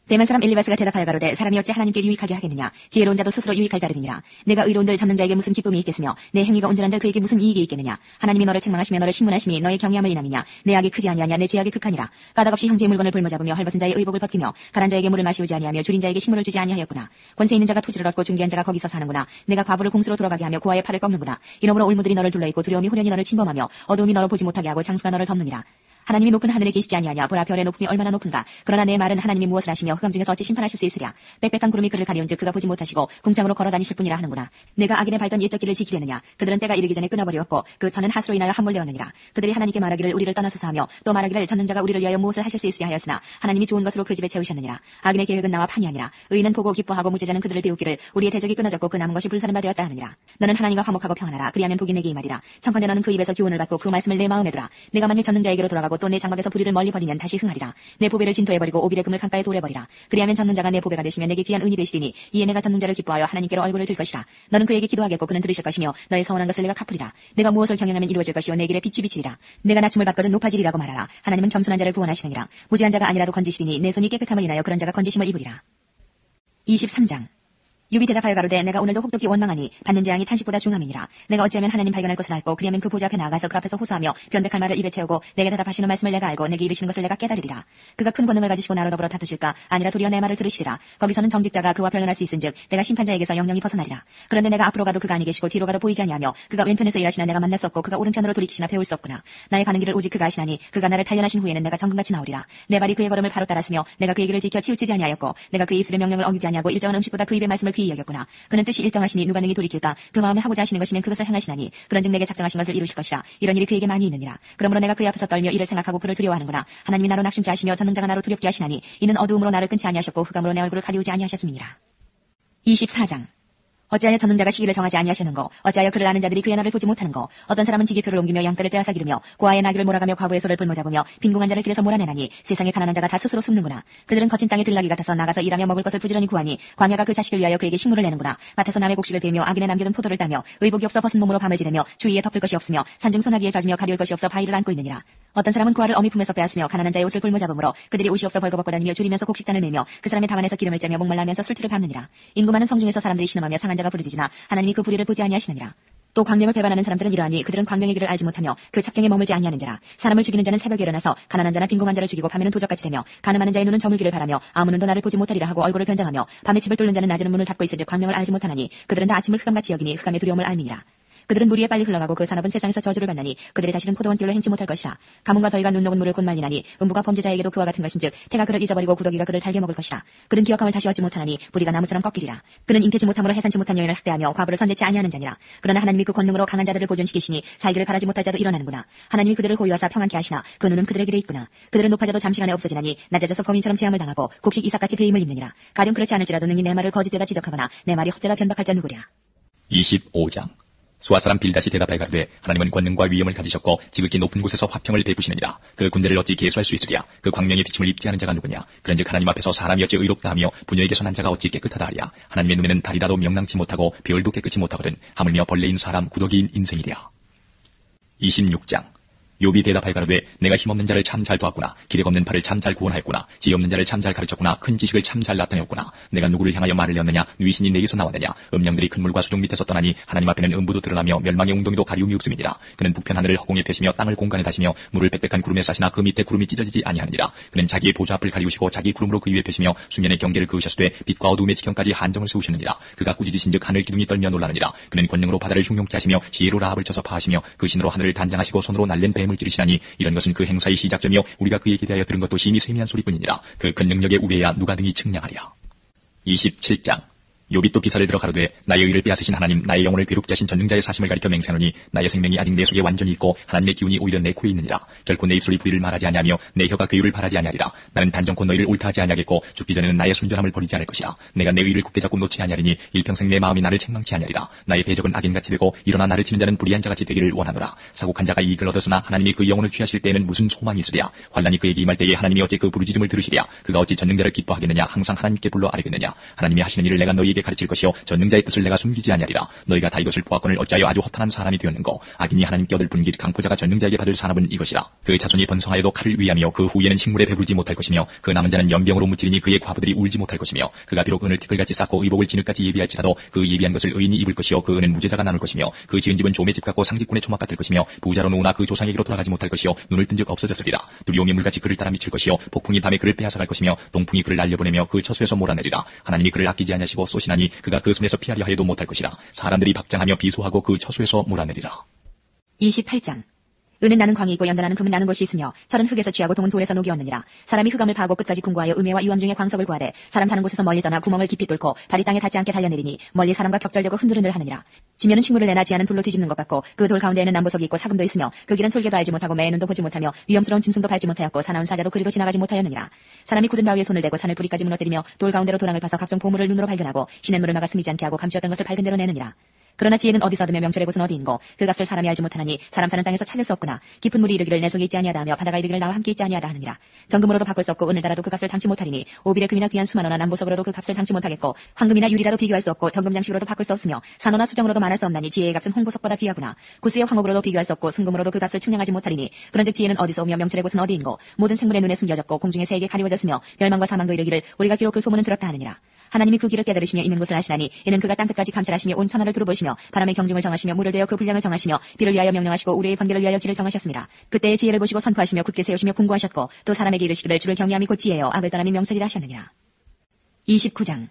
대만 사람 엘리바스가 대답하여 가로되 사람이 어찌 하나님께 유익하게 하겠느냐. 지혜로운 자도 스스로 유익할 따름이니라. 내가 의로운들 전능자에게 무슨 기쁨이 있겠으며 내 행위가 온전한들 그에게 무슨 이익이 있겠느냐. 하나님이 너를 책망하시며 너를 신문하심이 너의 경외함을 인함이냐. 내 악이 크지 아니하냐. 내 죄악이 극하니라. 까닭없이 형제의 물건을 볼모잡으며 헐벗은 자의 의복을 벗기며 가난 자에게 물을 마시우지 아니하며 줄인 자에게 식물을 주지 아니하였구나. 권세 있는 자가 토지를 얻고 존귀한 자가 거기서 사는구나. 내가 과부를 공수로 돌아가게 하며 고아의 팔을 꺾는구나. 이러므로 올무들이 너를 둘러있고 두려움이 후련히 너를 침범하며 어두움이 너를 보지 못하게 하고 장수가 너를 덮느니라. 하나님이 높은 하늘에 계시지 아니하냐. 보라 별의 높음이 얼마나 높은가. 그러나 내 말은 하나님이 무엇을 하시며 흑암 중에서 어찌 심판하실 수 있으랴. 빽빽한 구름이 그를 가리운즉 그가 보지 못하시고 궁창으로 걸어다니실 뿐이라 하는구나. 내가 악인의 밟던 옛적 길을 지키려느냐. 그들은 때가 이르기 전에 끊어버리었고 그 터는 하수로 인하여 함몰되었느니라. 그들이 하나님께 말하기를 우리를 떠나소서 하며 또 말하기를 전능자가 우리를 위하여 무엇을 하실 수 있으랴 하였으나 하나님이 좋은 것으로 그 집에 채우셨느니라. 악인의 계획은 나와 판이 아니라. 의인은 보고 기뻐하고 무죄자는 그들을 배우기를 우리의 대적이 끊어졌고 그 남은 것이 불사른 바 되었다 하느니라. 너는 하나님과 화목하고 평안하라. 그리하면 복이 내게 임하리라. 청컨대 너는 그 입에서 교훈을 받고 그 말씀을 내 마음에 두라. 내가 만일 전능자에게로 돌아가고 또 내 장막에서 불의를 멀리 버리면 다시 흥하리라. 내 보배를 진토해버리고 오빌의 금을 강가에 돌해버리라. 그리하면 전능자가 내 보배가 되시며 내게 귀한 은이 되시리니 이에 내가 전능자를 기뻐하여 하나님께로 얼굴을 들 것이라. 너는 그에게 기도하겠고 그는 들으실 것이며 너의 서원한 것을 내가 갚으리라. 내가 무엇을 경영하면 이루어질 것이요 내 길에 빛이 비치리라. 내가 낮춤을 받거든 높아지리라고 말하라. 하나님은 겸손한 자를 구원하시느니라. 무지한 자가 아니라도 건지시리니 내 손이 깨끗함을 인하여 그런 자가 건지심을 입으리라. 23장. 유비 대답하여 가로되 내가 오늘도 혹독히 원망하니 받는 재앙이 탄식보다 중함이니라. 내가 어찌하면 하나님 발견할 것을 알고 그리하면 그 보좌 앞에 나아가서 그 앞에서 호소하며 변백할 말을 입에 채우고 내게 대답하시는 말씀을 내가 알고 내게 이르시는 것을 내가 깨달으리라. 그가 큰 권능을 가지시고 나로 더불어 다투실까 아니라 도리어 내 말을 들으시리라. 거기서는 정직자가 그와 변론할 수 있은즉 내가 심판자에게서 영영이 벗어나리라. 그런데 내가 앞으로 가도 그가 아니 계시고 뒤로 가도 보이지 아니하며 그가 왼편에서 일하시나 내가 만날 수 없고 그가 오른편으로 돌이키시나 배울 수 없구나. 나의 가는 길을 오직 그가 아시나니 그가 나를 단련하신 후에는 내가 정금같이 나오리라. 내 발이 그의 걸음을 바로 따랐으며 내가 그의 길을 지켜 치우치지 아니하였고 내가 그의 입술의 명령을 어기지 아니하고 일정한 음식보다 그 입의 말씀을 귀히 여겼구나. 그는 뜻이 일정하시니 누가 능히 돌이킬까. 그 마음에 하고자 하시는 것이면 그것을 행하시나니 그런즉 내게 작정하신 것을 이루실 것이라. 이런 일이 그에게 많이 있느니라. 그러므로 내가 그의 앞에서 떨며 이를 생각하고 그를 두려워하는구나. 하나님이 나로 낙심케 하시며 전능자가 나로 두렵게 하시나니 이는 어두움으로 나를 끊지 아니하셨고 흑암으로 내 얼굴을 가리우지 아니하셨음이니라. 24장. 어찌하여 전능자가 시기를 정하지 아니하시는고 어찌하여 그를 아는 자들이 그의 날을 보지 못하는고 어떤 사람은 지기표를 옮기며 양떼를 빼앗아 기르며 고아의 나귀를 몰아가며 과부의 소를 볼모잡으며 빈궁한 자를 길에서 몰아내나니 세상에 가난한 자가 다 스스로 숨는구나. 그들은 거친 땅의 들나귀 같아서 나가서 일하며 먹을 것을 부지런히 구하니 광야가 그 자식을 위하여 그에게 식물을 내는구나. 밭에서 남의 곡식을 베며 악인의 남겨둔 포도를 따며 의복이 없어 벗은 몸으로 밤을 지내며 주위에 덮을 것이 없으며 산중 소나기에 젖으며 가리울 것이 없어 바위를 안고 있느니라. 어떤 사람은 고아를 어미 품에서 빼앗으며 가난한 자의 옷을 볼모잡으므로 그들이 옷이 없어 벌거벗고 다니며 줄이면서 곡식단을 매며 그 사람의 담안에서 기름을 짜며 목말라하면서 술틀을 밟느니라. 인구 많은 성중에서 사람들이 신음하며 상한 자가 부르짖으나 하나님이 그 불의를 보지 아니하시느니라. 또 광명을 배반하는 사람들은 이러하니 그들은 광명의 길을 알지 못하며 그 첩경에 머물지 아니하는 자라. 사람을 죽이는 자는 새벽에 일어나서 가난한 자나 빈궁한 자를 죽이고 밤에는 도적같이 되며 가늠하는 자의 눈은 저물기를 바라며 아무 눈도 나를 보지 못하리라 하고 얼굴을 변장하며 밤에 집을 뚫는 자는 낮에는 문을 닫고 있을즉 광명을 알지 못하나니 그들은 다 아침을 흑암같이 여기니 흑암의 두려움을 알미니라. 그들은 무리에 빨리 흘러가고 그 산업은 세상에서 저주를 받나니 그들이 다시는 포도원 길로 행치 못할 것이라. 가뭄과 더위가 눈 녹은 물을 곧 말리나니 음부가 범죄자에게도 그와 같은 것인즉 태가 그를 잊어버리고 구더기가 그를 달게 먹을 것이라. 그는 기억함을 다시 얻지 못하나니 뿌리가 나무처럼 꺾이리라. 그는 잉태치 못함으로 해산치 못한 여인을 학대하며 과부를 선대치 아니하는 자니라. 그러나 하나님이 그 권능으로 강한 자들을 보존시키시니 살기를 바라지 못할 자도 일어나는구나. 하나님이 그들을 호위하사 평안케 하시나 그 눈은 그들의 길에 있구나. 그들은 높아져도 잠시간에 없어지나니 낮아져서 범인처럼 재앙을 당하고 곡식 이삭같이 배임을 입느니라. 가령 그렇지 않을지라도 능히 내 말을 거짓되다 지적하거나 내 말이 헛되다 변박할 자 누구랴. 25장. 수아 사람 빌닷이 대답하여 가로되 하나님은 권능과 위엄을 가지셨고 지극히 높은 곳에서 화평을 베푸시느니라. 그 군대를 어찌 계수할 수 있으랴. 그 광명의 비침을 입지 않은 자가 누구냐. 그런즉 하나님 앞에서 사람이 어찌 의롭다 하며 부녀에게 선한 자가 어찌 깨끗하다 하랴. 하나님의 눈에는 달이라도 명랑치 못하고 별도 깨끗이 못하거든 하물며 벌레인 사람 구더기인 인생이랴. 26장. 욥이 대답하여 가로되 내가 힘없는 자를 참 잘 도왔구나. 기력 없는 발을 참 잘 구원하였구나. 지혜 없는 자를 참 잘 가르쳤구나. 큰 지식을 참 잘 나타내었구나. 내가 누구를 향하여 말을 내었느냐. 위신이 내게서 나왔느냐. 음령들이 큰 물과 수중 밑에서 떠나니 하나님 앞에는 음부도 드러나며 멸망의 웅덩이도 가리움이 없음이니라. 그는 북편 하늘을 허공에 펴시며 땅을 공간에 다시며 물을 빽빽한 구름에 싸시나 그 밑에 구름이 찢어지지 아니하느니라. 그는 자기의 보좌 앞을 가리우시고 자기 구름으로 그 위에 펴시며 수면의 경계를 그으셨으되 빛과 어두움의 지경까지 한정을 세우셨느니라. 그가 꾸짖으신즉 하늘 기둥이 떨며 놀라느니라. 그는 권능으로 바다를 흉용케 하시며 지혜로 라합을 쳐서 파하시며 그 신으로 하늘을 단장하시고 손으로 날랜 뱀을 찌르시나니 이런 것은 그 행사의 시작점이요 우리가 그에게 대하여 들은 것도 심히 세미한 소리뿐이니라. 그 큰 능력의 우배야 누가 등이 측량하랴. 27장. 욥이 또 비사를 들어 가로되 나의 의를 빼앗으신 하나님 나의 영혼을 괴롭게 하신 전능자의 사심을 가리켜 맹세하노니 나의 생명이 아직 내 속에 완전히 있고 하나님의 기운이 오히려 내 코에 있느니라. 결코 내 입술이 불의를 말하지 아니하며 내 혀가 괴유를 바라지 아니하리라. 나는 단정코 너희를 옳다하지 아니하겠고 죽기 전에는 나의 순전함을 버리지 않을 것이라. 내가 내 의를 굳게 잡고 놓지 아니하리니 일평생 내 마음이 나를 책망치 아니하리라. 나의 배적은 악인같이 되고 일어나 나를 치는 자는 불의한 자같이 되기를 원하노라. 사고한 자가 이익을 얻었으나 하나님이 그 영혼을 취하실 때에는 무슨 소망이 있으랴. 환난이 그에게 임할 때에 하나님이 어찌 그 부르짖음을 들으시랴. 그가 어찌 전능자를 기뻐하겠느냐. 항상 하나님께 불러 아뢰겠느냐. 하나님이 하시는 일을 내가 너희에게 가르칠 것이요 전능자의 뜻을 내가 숨기지 아니하리라. 너희가 다 이것을 보았거늘 어찌하여 아주 허탄한 사람이 되었는고. 악인이 하나님께 얻을 분깃 강포자가 전능자에게 받을 산업은 이것이라. 그 자손이 번성하여도 칼을 위하며 그 후에는 식물에 배부르지 못할 것이며 그 남은 자는 연병으로 무찌르니 그의 과부들이 울지 못할 것이며 그가 비록 은을 티끌같이 쌓고 의복을 진흙같이 예비할지라도 그 예비한 것을 의인이 입을 것이요 그 은은 무죄자가 나눌 것이며 그 지은 집은 조매 집 같고 상직군의 초막 같을 것이며 부자로 누우나 그 조상에게로 돌아가지 못할 것이요 눈을 뜬 즉 없어졌으리라. 두려움이 물같이 그를 따라 미칠 것이요 폭풍이 밤에 그를 빼앗아갈 것이며 동풍이 그를 날려보내며 그 처소에서 몰아내리라. 하나님이 그를 아끼지 아니하시고 쏘시나니 그가 그 손에서 피하려 하여도 못할 것이라. 사람들이 박장하며 비소하고 그 처소에서 몰아내리라. 28장. 은은 나는 광이 있고 연단하는 금은 나는 곳이 있으며 철은 흙에서 취하고 동은 돌에서 녹이 얻느니라. 사람이 흑암을 파고 끝까지 궁구하여 음해와 유암 중에 광석을 구하되 사람 사는 곳에서 멀리 떠나 구멍을 깊이 뚫고 발이 땅에 닿지 않게 달려내리니 멀리 사람과 격절되고 흔들흔들 하느니라. 지면은 식물을 내나 지하는 돌로 뒤집는 것 같고 그 돌 가운데에는 남보석이 있고 사금도 있으며 그 길은 솔개도 알지 못하고 매의 눈도 보지 못하며 위험스러운 짐승도 밟지 못하였고 사나운 사자도 그리로 지나가지 못하였느니라. 사람이 굳은 바위에 손을 대고 산을 뿌리까지 무너뜨리며 돌 가운데로 도랑을 파서 각종 보물을 눈으로 발견하고 시냇물을 막아 스미지 않게 하고 감추었던 것을 밝은 대로 내느니라. 그러나 지혜는 어디서 얻으며 명철의 곳은 어디인고 그 값을 사람이 알지 못하나니 사람 사는 땅에서 찾을 수 없구나. 깊은 물이 이르기를 내 속에 있지 아니하다 하며 바다가 이르기를 나와 함께 있지 아니하다 하느니라. 정금으로도 바꿀 수 없고 은을 달아도 그 값을 당치 못하리니 오빌의 금이나 귀한 수만원나 남보석으로도 그 값을 당치 못하겠고 황금이나 유리라도 비교할 수 없고 정금 장식으로도 바꿀 수 없으며 산호나 수정으로도 말할 수 없나니 지혜의 값은 홍보석보다 귀하구나. 구스의 황옥으로도 비교할 수 없고 순금으로도 그 값을 측량하지 못하리니 그런즉 지혜는 어디서 오며 명철의 곳은 어디인고 모든 생물의 눈에 숨겨졌고 공중의 새에게 가리워졌으며 멸망과 사망도 이르기를 우리가 기록 그 소문은 들었다 하느니라. 하나님이 그 길을 깨달으시며 있는 곳을 아시나니 이는 그가 땅끝까지 감찰하시며 온 천하를 두루보시며 바람의 경중을 정하시며 물을 대어 그 분량을 정하시며 비를 위하여 명령하시고 우리의 번개를 위하여 길을 정하셨습니다. 그때의 지혜를 보시고 선포하시며 굳게 세우시며 궁구하셨고 또 사람에게 이르시기를 주를 경외함이 곧 지혜요 악을 떠남이 명철이라 하셨느니라. 29장.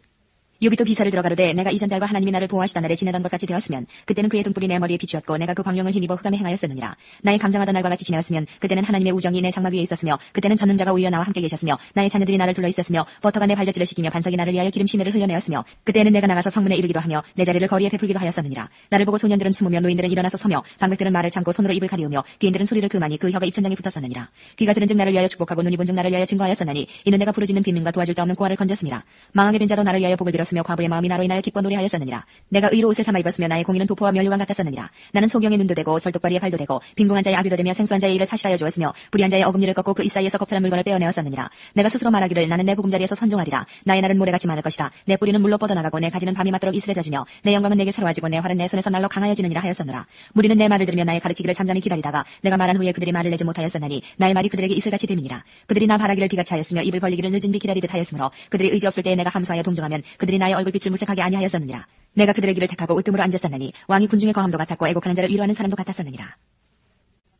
욥이 또 비사를 들어가로되 내가 이전 달과 하나님이 나를 보호하시던 날에 지내던 것 같이 되었으면 그때는 그의 등불이 내 머리에 비추었고 내가 그 광명을 힘입어 흑암에 행하였었느니라. 나의 감장하던 날과 같이 지내었으면 그때는 하나님의 우정이 내 장막 위에 있었으며 그때는 전능자가 오히려 나와 함께 계셨으며 나의 자녀들이 나를 둘러 있었으며 버터가 내 발자취를 시키며 반석이 나를 위하여 기름 시내를 흘려내었으며 그때는 내가 나가서 성문에 이르기도 하며 내 자리를 거리에 베풀기도 하였었느니라. 나를 보고 소년들은 숨으며 노인들은 일어나서 서며 방백들은 말을 참고 손으로 입을 가리우며 귀인들은 소리를 금하니 그 혀가 입천장에 붙었었느니라. 귀가 들은즉 나를 위하여 축복하고 눈이 본즉 나를 위하여 증거하였었나니 이는 내가 부르짖는 빈민과 도와줄 자 없는 고아를 건졌습니다. 망하게 된 자도 나를 위하여 복을 빌었으며 과부의 마음이 나로 인하여 기뻐 노래하였었느니라. 내가 의로 옷을 삼아 입었으며 나의 공의는 도포와 면류관 같았었느니라. 나는 소경의 눈도 되고 설독발이의 발도 되고 빈궁한 자의 아비도 되며 생수한 자의 일을 사실하여 주었으며 불의한 자의 어금니를 꺾고 그 입 사이에서 겁탈한 물건을 빼어내었었느니라. 내가 스스로 말하기를 나는 내 보금자리에서 선종하리라. 나의 날은 모래같이 많을 것이라. 내 뿌리는 물로 뻗어나가고 내 가지는 밤이 맞도록 이슬해져지며 내 영광은 내게 새로워지고 내 활은 내 손에서 날로 강하여지느니라 하였었느라. 무리는 내 말을 들으며 나의 가르치기를 잠잠히 기다리다가 내가 말한 후에 그들이 말을 내지 못하였었나니 나의 말이 그들에게 이슬같이 됨이니라. 그들이 나 바라기를 비같이 하였으며 입을 벌리기를 늦은 비 기다리듯 하였으므로 그들이 의지 없을 때에 내가 함소하여 동정하면 그들이 나의 얼굴빛을 무색하게 아니하였었느니라. 내가 그들의 길을 택하고 으뜸으로 앉았었나니 왕이 군중의 거함도 같았고 애곡하는 자를 위로하는 사람도 같았었느니라.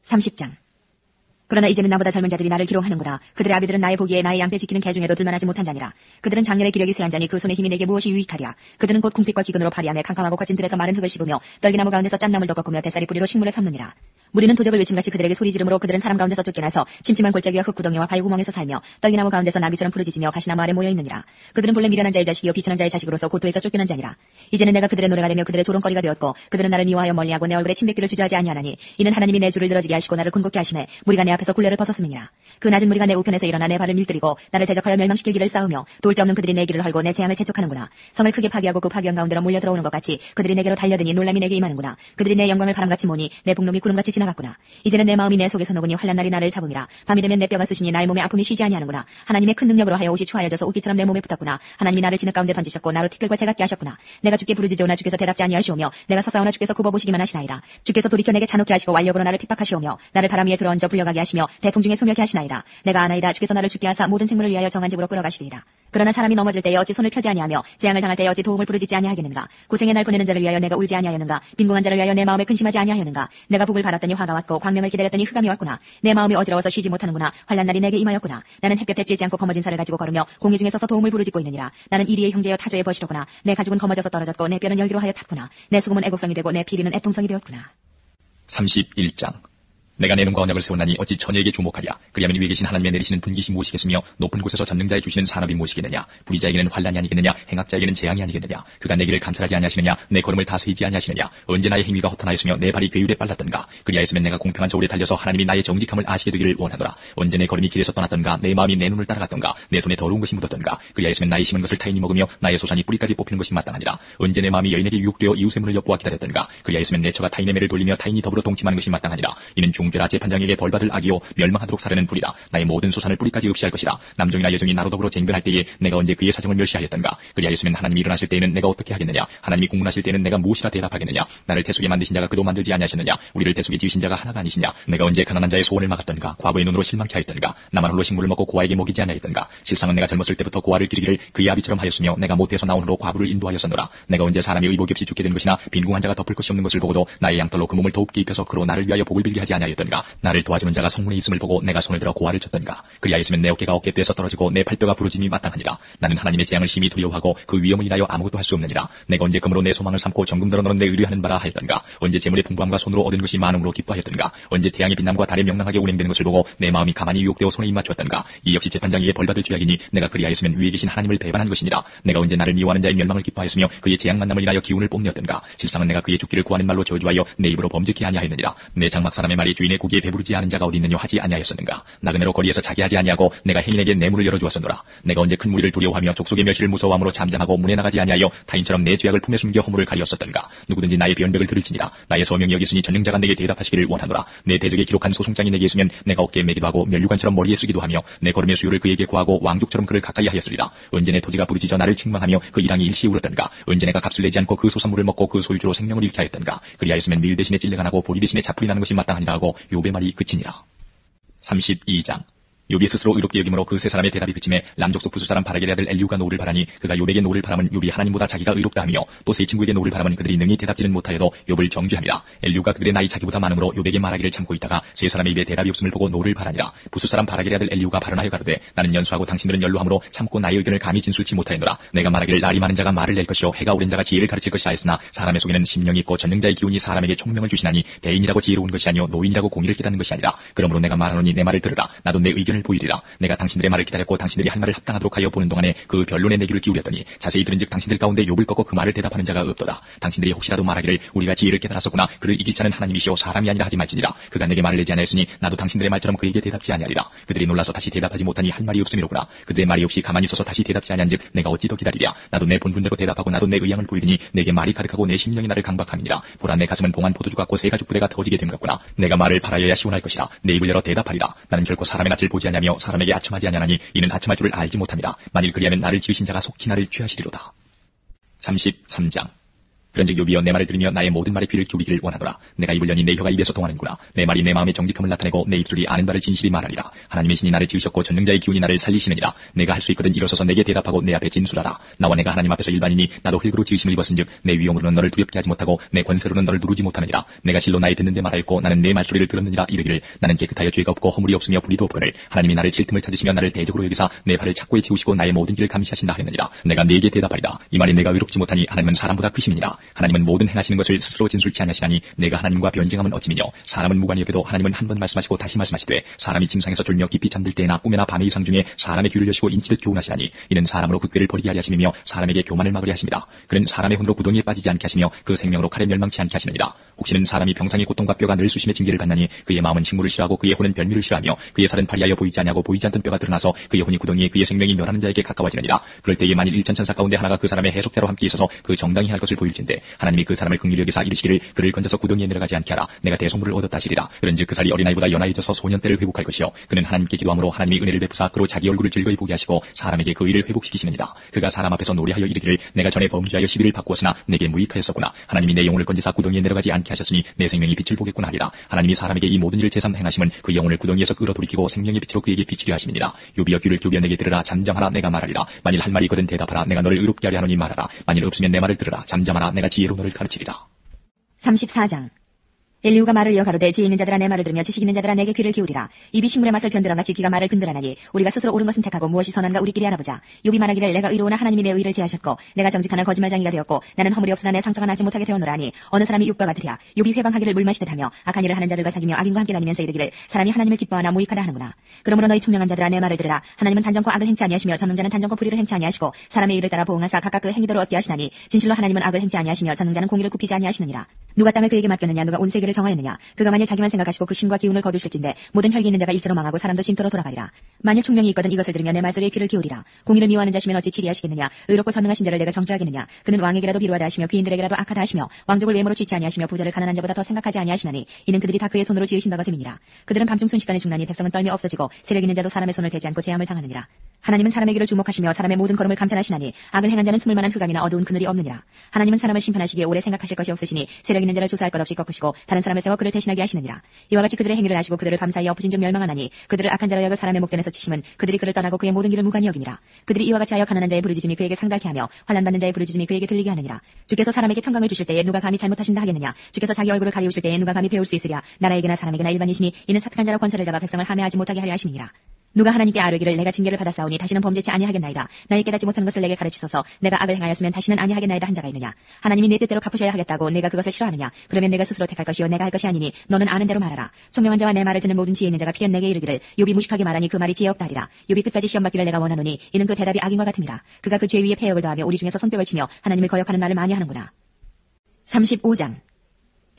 30장. 그러나 이제는 나보다 젊은 자들이 나를 기롱하는구나. 그들의 아비들은 나의 보기에 나의 양떼 지키는 개 중에도 둘만하지 못한 자니라. 그들은 장렬의 기력이 세한 자니 그 손의 힘이 내게 무엇이 유익하랴. 그들은 곧 궁핍과 기근으로 파리하며 캄캄하고 거친 들에서 마른 흙을 씹으며 떨기나무 가운데서 짠나물도 꺾으며 뱃살이 뿌리로 식물을 삼느니라. 무리는 도적을 외침같이 그들에게 소리 지르므로 그들은 사람 가운데서 쫓겨나서 침침한 골짜기와 흙구덩이와 바위구멍에서 살며 떨기나무 가운데서 나귀처럼 부르짖으며 가시나무 아래 모여있느니라. 그들은 본래 미련한 자의 자식이요 비천한 자의 자식으로서 고토에서 쫓겨난 자니라. 이제는 내가 그들의 노래가 되며 그들의 조롱거리가 되었고 그들은 나를 미워하여 멀리하고 내 얼굴에 침뱉기를 주저하지 아니하나니 이는 하나님이 내 줄을 늘어지게 하시고 나를 곤곡게 하시매 무리가 내 앞에서 굴레를 벗었음이니라. 그 낮은 무리가 내 우편에서 일어나 내 발을 밀들이고 나를 대적하여 멸망시킬 길을 싸우며 돌자 없는 그들이 내 길을 헐고 내 재앙을 재촉하는구나. 성을 크게 파괴하고 그 파괴한 가운데로 몰려 들어오는 것 같이 그들이 내게로 달려드니 놀람이 내게 임하는구나. 그들이 내 영광을 바람같이 모니 내 복록이 구름같이 지나갔구나. 이제는 내 마음이 내 속에서 녹으니 환난 날이 나를 잡음이라. 밤이 되면 내 뼈가 쑤시니 나의 몸에 아픔이 쉬지 아니하는구나. 하나님의 큰 능력으로 하여 옷이 추하여져서 옷깃처럼 내 몸에 붙었구나. 하나님이 나를 진흙 가운데 던지셨고 나로 티끌과 재같게 하셨구나. 내가 주께 부르짖으오나 주께서 대답지 아니하시오며 내가 서싸우나 주께서 굽어보시기만 하시나이다. 주께서 돌이켜 내게 잔혹게 하시고 완력으로 나를 핍박하시오며 나를 바람 위에 들어얹어 불려가게 하시며 대풍 중에 소멸케 하시나이다. 내가 아나이다. 주께서 나를 죽게 하사 모든 생물을 위하여 정한 집으로 끌어가시리이다. 그러나 사람이 넘어질 때에 어찌 손을 펴지 아니하며 재앙을 당할 때에 어찌 도움을 부르짖지 아니하겠는가. 고생에 날 보내는 자를 위하여 내가 울지 아니하였는가. 빈궁한 자를 위하여 내 마음에 근심하지 아니하였는가. 내가 복을 바랐더니 화가 왔고 광명을 기다렸더니 흑암이 왔구나. 내 마음이 어지러워서 쉬지 못하는구나. 환난 날이 내게 임하였구나. 나는 햇볕에 쬐지 않고 거머진 살을 가지고 걸으며 공회 중에 서서 도움을 부르짖고 있느니라. 나는 이리의 형제여 타조의 벗이로구나. 내 가죽은 거머져서 떨어졌고 내 뼈는 열기로 하여 탔구나. 내 수금은 애곡성이 되고 내 피리는 애통성이 되었구나. 31장. 내가 내 눈과 언약을 세웠나니 어찌 처녀에게 주목하랴. 그리하면 위에 계신 하나님의 내리시는 분깃이 무엇이겠으며 높은 곳에서 전능자에 주시는 산업이 무엇이겠느냐. 불의자에게는 환난이 아니겠느냐. 행악자에게는 재앙이 아니겠느냐. 그가 내 길을 감찰하지 아니하시느냐. 내 걸음을 다스리지 아니하시느냐. 언제 나의 행위가 허탄하였으며 내 발이 괴유에 빨랐던가. 그리하였으면 내가 공평한 저울에 달려서 하나님이 나의 정직함을 아시게 되기를 원하노라. 언제 내 걸음이 길에서 떠났던가. 내 마음이 내 눈을 따라갔던가. 내 손에 더러운 것이 묻었던가. 그리하였으면 나의 심은 것을 타인이 먹으며 나의 소산이 뿌리까지 뽑히는 것이 마땅하니라. 언제 내 마음이 여인에게 유혹되어 이웃의 문을 엿보아 기다렸던가. 그리하였으면 내 처가 타인의 매를 돌리며 타인이 더불어 동침하는 것이 마땅하니라. 이는 중죄라. 재판장에게 벌받을 악이요 멸망하도록 사르는 불이라. 나의 모든 소산을 뿌리까지 없이할 것이라. 남종이나 여종이 나로 더불어 쟁변할 때에 내가 언제 그의 사정을 멸시하였던가. 그리하였으면 하나님이 일어나실 때에는 내가 어떻게 하겠느냐. 하나님이 국문하실 때에는 내가 무엇이라 대답하겠느냐. 나를 태속에 만드신 자가 그도 만들지 아니하셨느냐. 우리를 태속에 지으신 자가 하나가 아니시냐. 내가 언제 가난한 자의 소원을 막았던가. 과부의 눈으로 실망케 하였던가. 나만 홀로 식물을 먹고 고아에게 먹이지 아니하였던가. 실상은 내가 젊었을 때부터 고아를 기르기를 그의 아비처럼 하였으며 내가 못해서 나온 후로 과부를 인도하였었노라. 내가 언제 사람이 의복이 없이 죽게 된 것이나 빈궁한 자가 덮을 것이 없는 것을 보고도 나의 양털로 그 몸을 더욱게 입혀서 그로 나를 위하여 복을 빌게 하지 아니하였던가. 나를 도와주는 자가 성문에 있음을 보고 내가 손을 들어 고아를 쳤던가. 그리하였으면 내 어깨가 어깨뼈에서 떨어지고 내 팔뼈가 부러짐이 마땅하니라. 나는 하나님의 재앙을 심히 두려워하고 그 위험을 인하여 아무것도 할 수 없느니라. 내가 언제 금으로 내 소망을 삼고 정금대로 너는 내 의뢰하는 바라 하였던가. 언제 재물의 풍부함과 손으로 얻은 것이 많음으로 기뻐하였던가. 언제 태양의 빛남과 달의 명랑하게 운행되는 것을 보고 내 마음이 가만히 유혹되어 손에 입맞추었던가. 이 역시 재판장에게 벌받을 죄악이니 내가 그리하였으면 위에 계신 하나님을 배반한 것이니라. 내가 언제 나를 미워하는 자의 멸망을 기뻐하였으며 그의 재앙 만남을 인하여 기운을 뽐내었던가. 실상은 내가 그의 죽기를 구하는 말로 저주하여 내 입으로 범죄케 아니하였느니라. 내 장막 사람의 말이 주인의 고기에 배부르지 않은 자가 어디 있느냐 하지 아니하였었는가. 나그네로 거리에서 자기하지 아니하고 내가 행인에게 내 문을 열어주었었노라. 내가 언제 큰 무리를 두려워하며 족속의 멸시를 무서워함으로 잠잠하고 문에 나가지 아니하여 타인처럼 내 죄악을 품에 숨겨 허물을 가리었었던가. 누구든지 나의 변백을 들을지니라. 나의 서명이 여기 있으니 전능자가 내게 대답하시기를 원하노라. 내 대적에 기록한 소송장이 내게 있으면 내가 어깨에 매기도 하고 면류관처럼 머리에 쓰기도 하며 내 걸음의 수요를 그에게 구하고 왕족처럼 그를 가까이 하였으리라. 언제 내 토지가 부르짖어 나를 책망하며 그 일항이 일시에 울었던가. 언제 내가 값을 내지 않고 그 소산물을 먹고 그 소유주로 생명을 잃게 하였던가. 그리하였으면 밀 대신에 찔레가 나고 보리 대신에 자풀이 나는 것이 마땅하니라 하고 욥의 말이 그치니라. 32장. 욥이 스스로 의롭게 여김으로 그 세 사람의 대답이 그침에 람족속 부수 사람 바라겔의 아들 엘리후가 노를 바라니 그가 욥에게 노를 바람은 욥이 하나님보다 자기가 의롭다 하며 또 세 친구에게 노를 바람은 그들이 능히 대답지는 못하여도 욥을 정죄함이라. 엘리후가 그들의 나이 자기보다 많음으로 욥에게 말하기를 참고 있다가 세 사람의 입에 대답이 없음을 보고 노를 바라니라. 부수 사람 바라겔의 아들 엘리후가 발언하여 가로되 나는 연수하고 당신들은 연로함으로 참고 나의 의견을 감히 진술치 못하였노라. 내가 말하기를 날이 많은 자가 말을 낼 것이요 해가 오랜 자가 지혜를 가르칠 것이라 했으나 사람의 속에는 심령이 있고 전능자의 기운이 사람에게 총명을 주시나니 대인이라고 지혜로운 것이 아니요 노인이라고 공의를 깨닫는 것이 아니라. 그러므로 내가 말하노니 내 말을 들으라. 나도 내 의견을 보이리라. 내가 당신들의 말을 기다렸고 당신들이 할 말을 합당하도록 하여 보는 동안에 그 변론에 내 귀를 기울였더니 자세히 들은즉 당신들 가운데 욥을 꺾고 그 말을 대답하는 자가 없도다. 당신들이 혹시라도 말하기를 우리가 지혜를 깨달았었구나. 그를 이길 자는 하나님이시오 사람이 아니라 하지 말지니라. 그가 내게 말을 내지 아니하였으니 나도 당신들의 말처럼 그에게 대답지 아니하리라. 그들이 놀라서 다시 대답하지 못하니 할 말이 없음이로구나. 그들의 말이 없이 가만히 있어서 다시 대답지 아니한즉 내가 어찌 더 기다리랴. 나도 내 본분대로 대답하고 나도 내 의향을 보이리니 내게 말이 가득하고 내 심령이 나를 강박함이니라. 보라 내 가슴은 봉한 포도주 같고 새 가죽 부대가 터지게 된 같구나. 내가 말을 바라여야 시원할 것이라. 내 입을 열어 대답하리라. 나는 결코 사람의 낯을 보지 아니하며 사람에게 아첨하지 아니하나니 이는 아첨할 줄을 알지 못함이라. 만일 그리하면 나를 지으신 자가 속히 나를 취하시리로다. 33장. 그런즉 욥이여 내 말을 들으며 나의 모든 말에 귀를 기울이기를 원하노라. 내가 입을 여니 내 혀가 입에서 통하는구나. 내 말이 내 마음의 정직함을 나타내고 내 입술이 아는 바를 진실이 말하리라. 하나님의 신이 나를 지으셨고 전능자의 기운이 나를 살리시느니라. 내가 할 수 있거든 일어서서 내게 대답하고 내 앞에 진술하라. 나와 내가 하나님 앞에서 일반이니 나도 흙으로 지으심을 입었은즉 내 위엄으로는 너를 두렵게 하지 못하고 내 권세로는 너를 누르지 못하느니라. 내가 실로 나의 듣는데 말하였고 나는 내 말소리를 들었느니라. 이르기를 나는 깨끗하여 죄가 없고 허물이 없으며 불의도 없거늘 하나님이 나를 칠 틈을 찾으시며 나를 대적으로 여기사 내 발을 착고에 채우시고 나의 모든 길을 감시하신다 하였느니라. 내가 네게 대답하리라. 이 말이 내가 의롭지 못하니 하나님은 사람보다 크심이니라. 하나님은 모든 하시는 것을 스스로 진술치 아니하시나니 내가 하나님과 변쟁함은 어찌미뇨. 사람은 무관히 여겨도 하나님은 한 번 말씀하시고 다시 말씀하시되 사람이 침상에서 졸며 깊이 잠들 때나 꿈에나 밤의 이상 중에 사람의 귀를 여시고 인치듯 교훈하시나니 이는 사람으로 그 꾀를 버리게 하려 하심이며 사람에게 교만을 막으려 하심이다. 그는 사람의 혼으로 구덩이에 빠지지 않게 하시며 그 생명으로 칼에 멸망치 않게 하시느니라. 혹시는 사람이 병상의 고통과 뼈가 늘 수심의 징계를 받나니 그의 마음은 식물을 싫어하고 그의 혼은 별미를 싫어하며 그의 살은 파리하여 보이지 아니하고 보이지 않던 뼈가 드러나서 그의 혼이 구덩이에 그의 생명이 멸하는 자에게 가까워지느니라. 그럴 때에 만일 일천 천사 가운데 하나가 그 사람의 해속자로 함께 있어서 그 정당히 할 것을 보일진대 하는데 하나님이 그 사람을 긍휼히 여기사 이르시기를 그를 건져서 구덩이에 내려가지 않게 하라. 내가 대속물을 얻었다 하시리라. 그런즉 그 살이 어린아이보다 연하여져서 소년 때를 회복할 것이요 그는 하나님께 기도함으로 하나님이 은혜를 베푸사 그로 자기 얼굴을 즐거이 보게 하시고 사람에게 그 의를 회복시키시느니라. 그가 사람 앞에서 노래하여 이르기를 내가 전에 범죄하여 시비를 바꾸었으나 내게 무익하였었구나. 하나님이 내 영혼을 건지사 구덩이에 내려가지 않게 하셨으니 내 생명이 빛을 보겠구나 하리라. 하나님이 사람에게 이 모든 일을 제삼 행하심은 그 영혼을 구덩이에서 끌어돌이키고 생명의 빛으로 그에게 비치려 하심이니라. 욥이여 귀를 기울여 내게 들으라. 잠잠하라. 내가 말하리라. 만일 할 말이 있거든 대답하라. 내가 너를 의롭게 하려 하노니 말하라. 만일 없으면 내 말을 들으라. 잠잠하라. 내가 지혜로 너를 가르치리라. 34장. 엘리후가 말을 이어 가로되 지혜 있는 자들아 내 말을 들으며 지식 있는 자들아 내게 귀를 기울이라. 입이 식물의 맛을 변들어 같이 귀가 말을 분별하나니 우리가 스스로 옳은 것은 택하고 무엇이 선한가 우리끼리 알아보자. 욥이 말하기를 내가 의로우나 하나님이 내 의를 제하셨고 내가 정직하나 거짓말장이가 되었고 나는 허물이 없으나 내 상처가 낫지 못하게 되었노라니 어느 사람이 욥과 같으랴. 욥이 회방하기를 물 마시듯 하며 악한 일을 하는 자들과 사귀며 악인과 함께 다니면서 이르기를 사람이 하나님을 기뻐하나 무익하다 하는구나. 그러므로 너희 총명한 자들아 내 말을 들으라. 하나님은 단정코 악을 행치 아니하시며 전능자는 단정코 불의를 행치 아니하시고 사람의 일을 따라 보응하사 각각 그 행위대로 얻게 하시나니 진실로 하나님은 악을 행치 아니하시며 전능자는 공의를 굽히지 아니하시느니라. 누가 땅을 그에게 맡겼느냐 누가 온 세계를 정하였느냐. 그가 만일 자기만 생각하시고 그 신과 기운을 거두실진데 모든 혈기 있는 자가 일제로 망하고 사람도 쉼터로 돌아가리라. 만일 총명이 있거든 이것을 들으며 내 말소리에 귀를 기울이라. 공의를 미워하는 자시면 어찌 치리하시겠느냐. 의롭고 전능하신 자를 내가 정죄하겠느냐. 그는 왕에게라도 비루하다 하시며 귀인들에게라도 악하다 하시며 왕족을 외모로 취치 아니하시며 부자를 가난한 자보다 더 생각하지 아니하시나니 이는 그들이 다 그의 손으로 지으신 바가 됨이니라. 그들은 밤중 순식간에 죽나니 백성은 떨며 없어지고 세력 있는 자도 사람의 손을 대지 않고 제함을 당하느니라. 하나님은 사람의 길을 주목하시며 사람의 모든 걸음을 감찰하시나니 악을 행한 자는 숨을 만한 흑암이나 어두운 그늘이 없느니라. 하나님은 사람을 심판하시기에 오래 생각하실 것이 없으시니 세력 있는 자를 조사할 것 없이 꺾으시고 다른 사람을 세워 그를 대신하게 하시느니라. 이와 같이 그들의 행위를 아시고 그들을 밤사이 엎으신 즉 멸망하나니 그들을 악한 자로 여겨 사람의 목전에서 치심은 그들이 그를 떠나고 그의 모든 길을 무관히 여김이라. 그들이 이와 같이 하여 가난한 자의 부르짖음이 그에게 상달케 하며 환난 받는 자의 부르짖음이 그에게 들리게 하느니라. 주께서 사람에게 평강을 주실 때에 누가 감히 잘못하신다 하겠느냐. 주께서 자기 얼굴을 가리우실 때에 누가 감히 배울 수 있으랴. 나라에게나 사람에게나 일반이시니 이는 사특한 자로 권세를 잡아 백성을 함해하지 못하게 하려 하심이니라. 누가 하나님께 아뢰기를 내가 징계를 받았사오니 다시는 범죄치 아니하겠나이다. 나의 깨닫지 못한 것을 내게 가르치소서. 내가 악을 행하였으면 다시는 아니하겠나이다 한 자가 있느냐. 하나님이 내 뜻대로 갚으셔야 하겠다고 내가 그것을 싫어하느냐. 그러면 내가 스스로 택할 것이요 내가 할 것이 아니니 너는 아는 대로 말하라. 총명한 자와 내 말을 듣는 모든 지혜 있는 자가 필연 내게 이르기를 욥이 무식하게 말하니 그 말이 지혜 없다 하리라. 욥이 끝까지 시험받기를 내가 원하노니 이는 그 대답이 악인과 같음이라. 그가 그 죄 위에 폐역을 더하며 우리 중에서 손뼉을 치며 하나님을 거역하는 말을 많이 하는구나. 35장.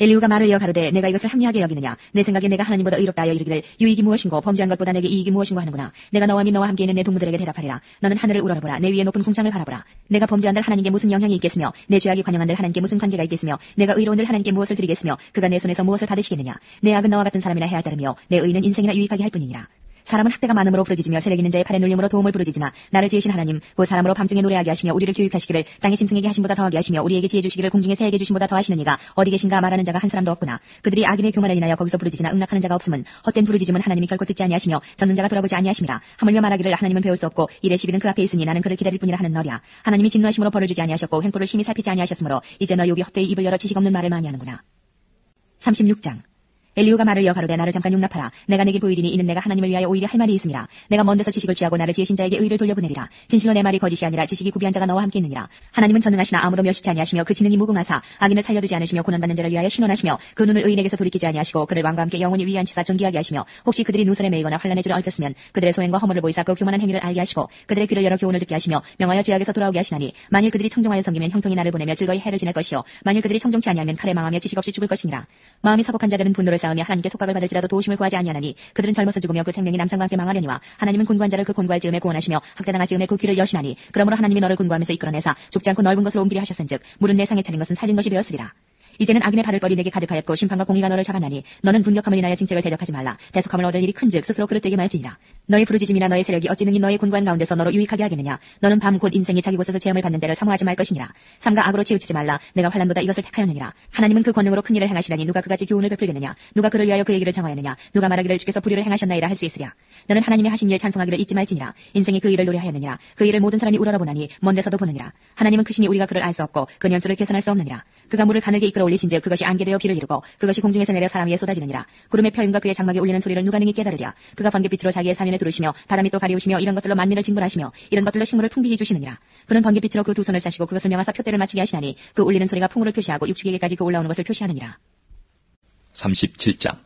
엘리후가 말을 이어 가로되 내가 이것을 합리하게 여기느냐. 내 생각에 내가 하나님보다 의롭다 하여 이르기를 유익이 무엇인고 범죄한 것보다 내게 이익이 무엇인고 하는구나. 내가 너와 및 너와 함께 있는 내 동무들에게 대답하리라. 너는 하늘을 우러러보라. 내 위에 높은 궁창을 바라보라. 내가 범죄한들 하나님께 무슨 영향이 있겠으며 내 죄악이 관영한들 하나님께 무슨 관계가 있겠으며 내가 의로운들 하나님께 무엇을 드리겠으며 그가 내 손에서 무엇을 받으시겠느냐. 내 악은 너와 같은 사람이나 해야 따르며 내 의는 인생이나 유익하게 할 뿐이니라. 사람은 학대가 많음으로 부르짖으며 세력 있는 자의 팔에 눌림으로 도움을 부르짖으나 나를 지으신 하나님 곧 사람으로 밤중에 노래하게 하시며 우리를 교육하시기를 땅의 짐승에게 하심보다 더하게 하시며 우리에게 지혜 주시기를 공중의 새에게 주심보다 더하시는 이가 어디 계신가 말하는 자가 한 사람도 없구나. 그들이 악인의 교만을 인하여 거기서 부르짖으나 응낙하는 자가 없음은 헛된 부르짖음은 하나님이 결코 듣지 아니하시며 전능자가 돌아보지 아니하심이라. 하물며 말하기를 하나님은 배울 수 없고 일의 시비는 그 앞에 있으니 나는 그를 기다릴 뿐이라 하는 너랴. 하나님이 진노하심으로 벌을 주지 아니하셨고 횡포를 심히 살피지 아니하셨으므로 이제 너 욥이 헛되이 입을 열어 지식 없는 말을 많이 하는구나. 36장. 엘리후가 말을 이어 가로되 나를 잠깐 용납하라. 내가 내게 보이리니 이는 내가 하나님을 위하여 오히려 할 말이 있음이라. 내가 먼 데서 지식을 취하고 나를 지으신 자에게 의를 돌려보내리라. 진실로 내 말이 거짓이 아니라 지식이 구비한 자가 너와 함께 있느니라. 하나님은 전능하시나 아무도 멸시치 아니하시며 그 지능이 무궁하사 악인을 살려두지 않으시며 고난받는 자를 위하여 신원하시며 그 눈을 의인에게서 돌이키지 아니하시고 그를 왕과 함께 영원히 위안치사 존귀하게 하시며 혹시 그들이 누설에 매이거나 환란의 줄을 얽혔으면 그들의 소행과 허물을 보이사 그 교만한 행위를 알게 하시고 그들의 귀를 열어 교훈을 듣게 하시며 명하여 죄악에서 돌아오게 하시나니 만일 그들이 청종하여 섬기면 형통이 나를 보내며 즐거이 해를 지낼 것이요 만일 그들이 청종치 아니하면 칼에 망하며 지식 없이 죽을 것이니라. 마음이 서곡한 자들은 분노를 쌓으며 하나님께 속박을 받을지라도 도우심을 구하지 아니하나니 그들은 젊어서 죽으며 그 생명이 남창과 함께 망하려니와 하나님은 곤고한 자를 그 곤고할 즈음에 구원하시며 학대당할 즈음에 그 귀를 여시나니 그러므로 하나님이 너를 곤고하면서 이끌어내사 좁지 않고 넓은 것으로 옮기려 하셨은즉 물은 내 상에 차린 것은 살린 것이 되었으리라. 이제는 악인의 받을 벌이 내게 가득하였고 심판과 공의가 너를 잡아나니 너는 분격함을 인하여 징책을 대적하지 말라. 대속함을 얻을 일이 큰즉 스스로 그릇되게 말지니라. 너의 부르짖음이나 너의 세력이 어찌 능히 너의 곤고한 가운데서 너로 유익하게 하겠느냐. 너는 밤 곧 인생이 자기 곳에서 체험을 받는 데를 사모하지 말 것이니라. 삼가 악으로 치우치지 말라. 내가 환난보다 이것을 택하였느니라. 하나님은 그 권능으로 큰 일을 행하시다니 누가 그같이 교훈을 베풀겠느냐. 누가 그를 위하여 그의 길을 정하였느냐. 누가 말하기를 주께서 불의를 행하셨나이라 할 수 있으랴. 너는 하나님이 하신 일 찬송하기를 잊지 말지니라. 인생이 그 일을 노래하였느니라. 그 일을 모든 사람이 우러러보나니 먼 데서도 보느니라. 하나님은 크시니 우리가 그를 알 수 없고 그 년수를 계산할 수 없느니라. 그가 물을 가늘게 이끌어 올리신즉 그것이 안개되어 비를 이루고 그것이 공중에서 내려 사람 위에 쏟아지느니라. 구름의 펴임과 그의 장막에 울리는 소리를 누가 능히 깨달으랴. 그가 번갯빛으로 자기의 사면에 두르시며 바람이 또 가리우시며 이런 것들로 만민을 징벌하시며 이런 것들로 식물을 풍비히 주시느니라. 그는 번갯빛으로 그 두 손을 싸시고 그것을 명하사 표대를 맞추게 하시나니 그 울리는 소리가 풍우를 표시하고 육축에게까지 그 올라오는 것을 표시하느니라. 37장.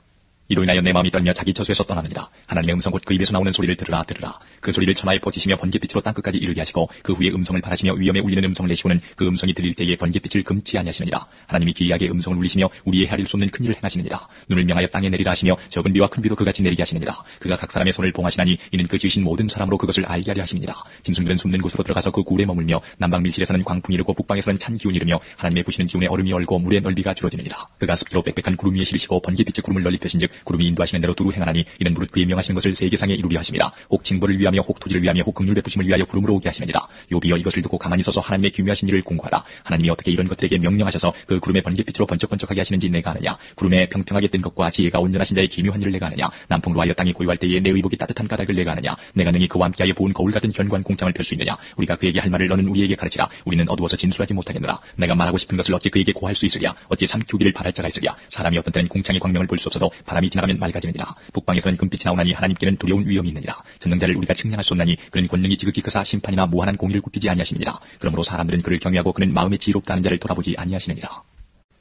이로 인하여 내 마음이 떨며 자기 저수에서 떠나느니라. 하나님의 음성 곧 그 입에서 나오는 소리를 들으라 들으라. 그 소리를 천하에 퍼지시며 번갯빛으로 땅끝까지 이르게 하시고 그 후에 음성을 발하시며 위엄에 울리는 음성을 내시고는 그 음성이 들릴 때에 번갯빛을 금치 아니하시느니라. 하나님이 기이하게 음성을 울리시며 우리의 헤아릴 수 없는 큰 일을 행하시느니라. 눈을 명하여 땅에 내리라 하시며 적은 비와 큰 비도 그같이 내리게 하시느니라. 그가 각 사람의 손을 봉하시나니 이는 그 지으신 모든 사람으로 그것을 알게 하려 하심이니라. 짐승들은 숨는 곳으로 들어가서 그 굴에 머물며 남방 밀실에서는 광풍이 이르고 북방에서는 찬 기운이 이르며 하나님의 부시는 기운에 얼음이 얼고 물의 넓이가 줄어지느니라. 그가 습기로 빽빽한 구름 위에 실으시고 번갯빛의 구름을 널리 펴신즉 구름이 인도하시는 대로 두루 행하나니 이는 무릇 그의 명하시는 것을 세계상에 이루려 하심이라. 혹 징벌을 위하며 혹 토지를 위하며 혹 긍휼 베푸심을 위하여 구름으로 오게 하시느니라. 요비여 이것을 듣고 가만히 서서 하나님의 기묘하신 일을 공고하라. 하나님이 어떻게 이런 것들에게 명령하셔서 그 구름의 번갯빛으로 번쩍번쩍하게 하시는지 내가 아느냐. 구름에 평평하게 뜬 것과 지혜가 온전하신 자의 기묘한 일을 내가 아느냐. 남풍으로 하여 땅이 고요할 때에 내 의복이 따뜻한 까닭을 내가 아느냐. 내가 능히 그와 함께하여 부은 거울 같은 견고한 공창을 펼 수 있느냐. 우리가 그에게 할 말을 너는 우리에게 가르치라. 우리는 어두워서 진술하지 못하겠노라. 내가 말하고 싶은 것을 어찌 그에게 고할 수 있으랴. 어찌 삼키우기를 바랄 자가 있으랴. 사람이 어떤 때는 공창의 광명을 볼 수 없어도 바람이 지나가면 맑아지느니라. 북방에서는 금빛이 나오나니 하나님께는 두려운 위엄이 있느니라. 전능자를 우리가 측량할 수 없나니 그는 권능이 지극히 크사 심판이나 무한한 공의를 굽히지 아니하시느니라. 그러므로 사람들은 그를 경외하고 그는 마음에 지혜롭다 하는 자를 돌아보지 아니하시느니라.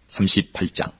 38장.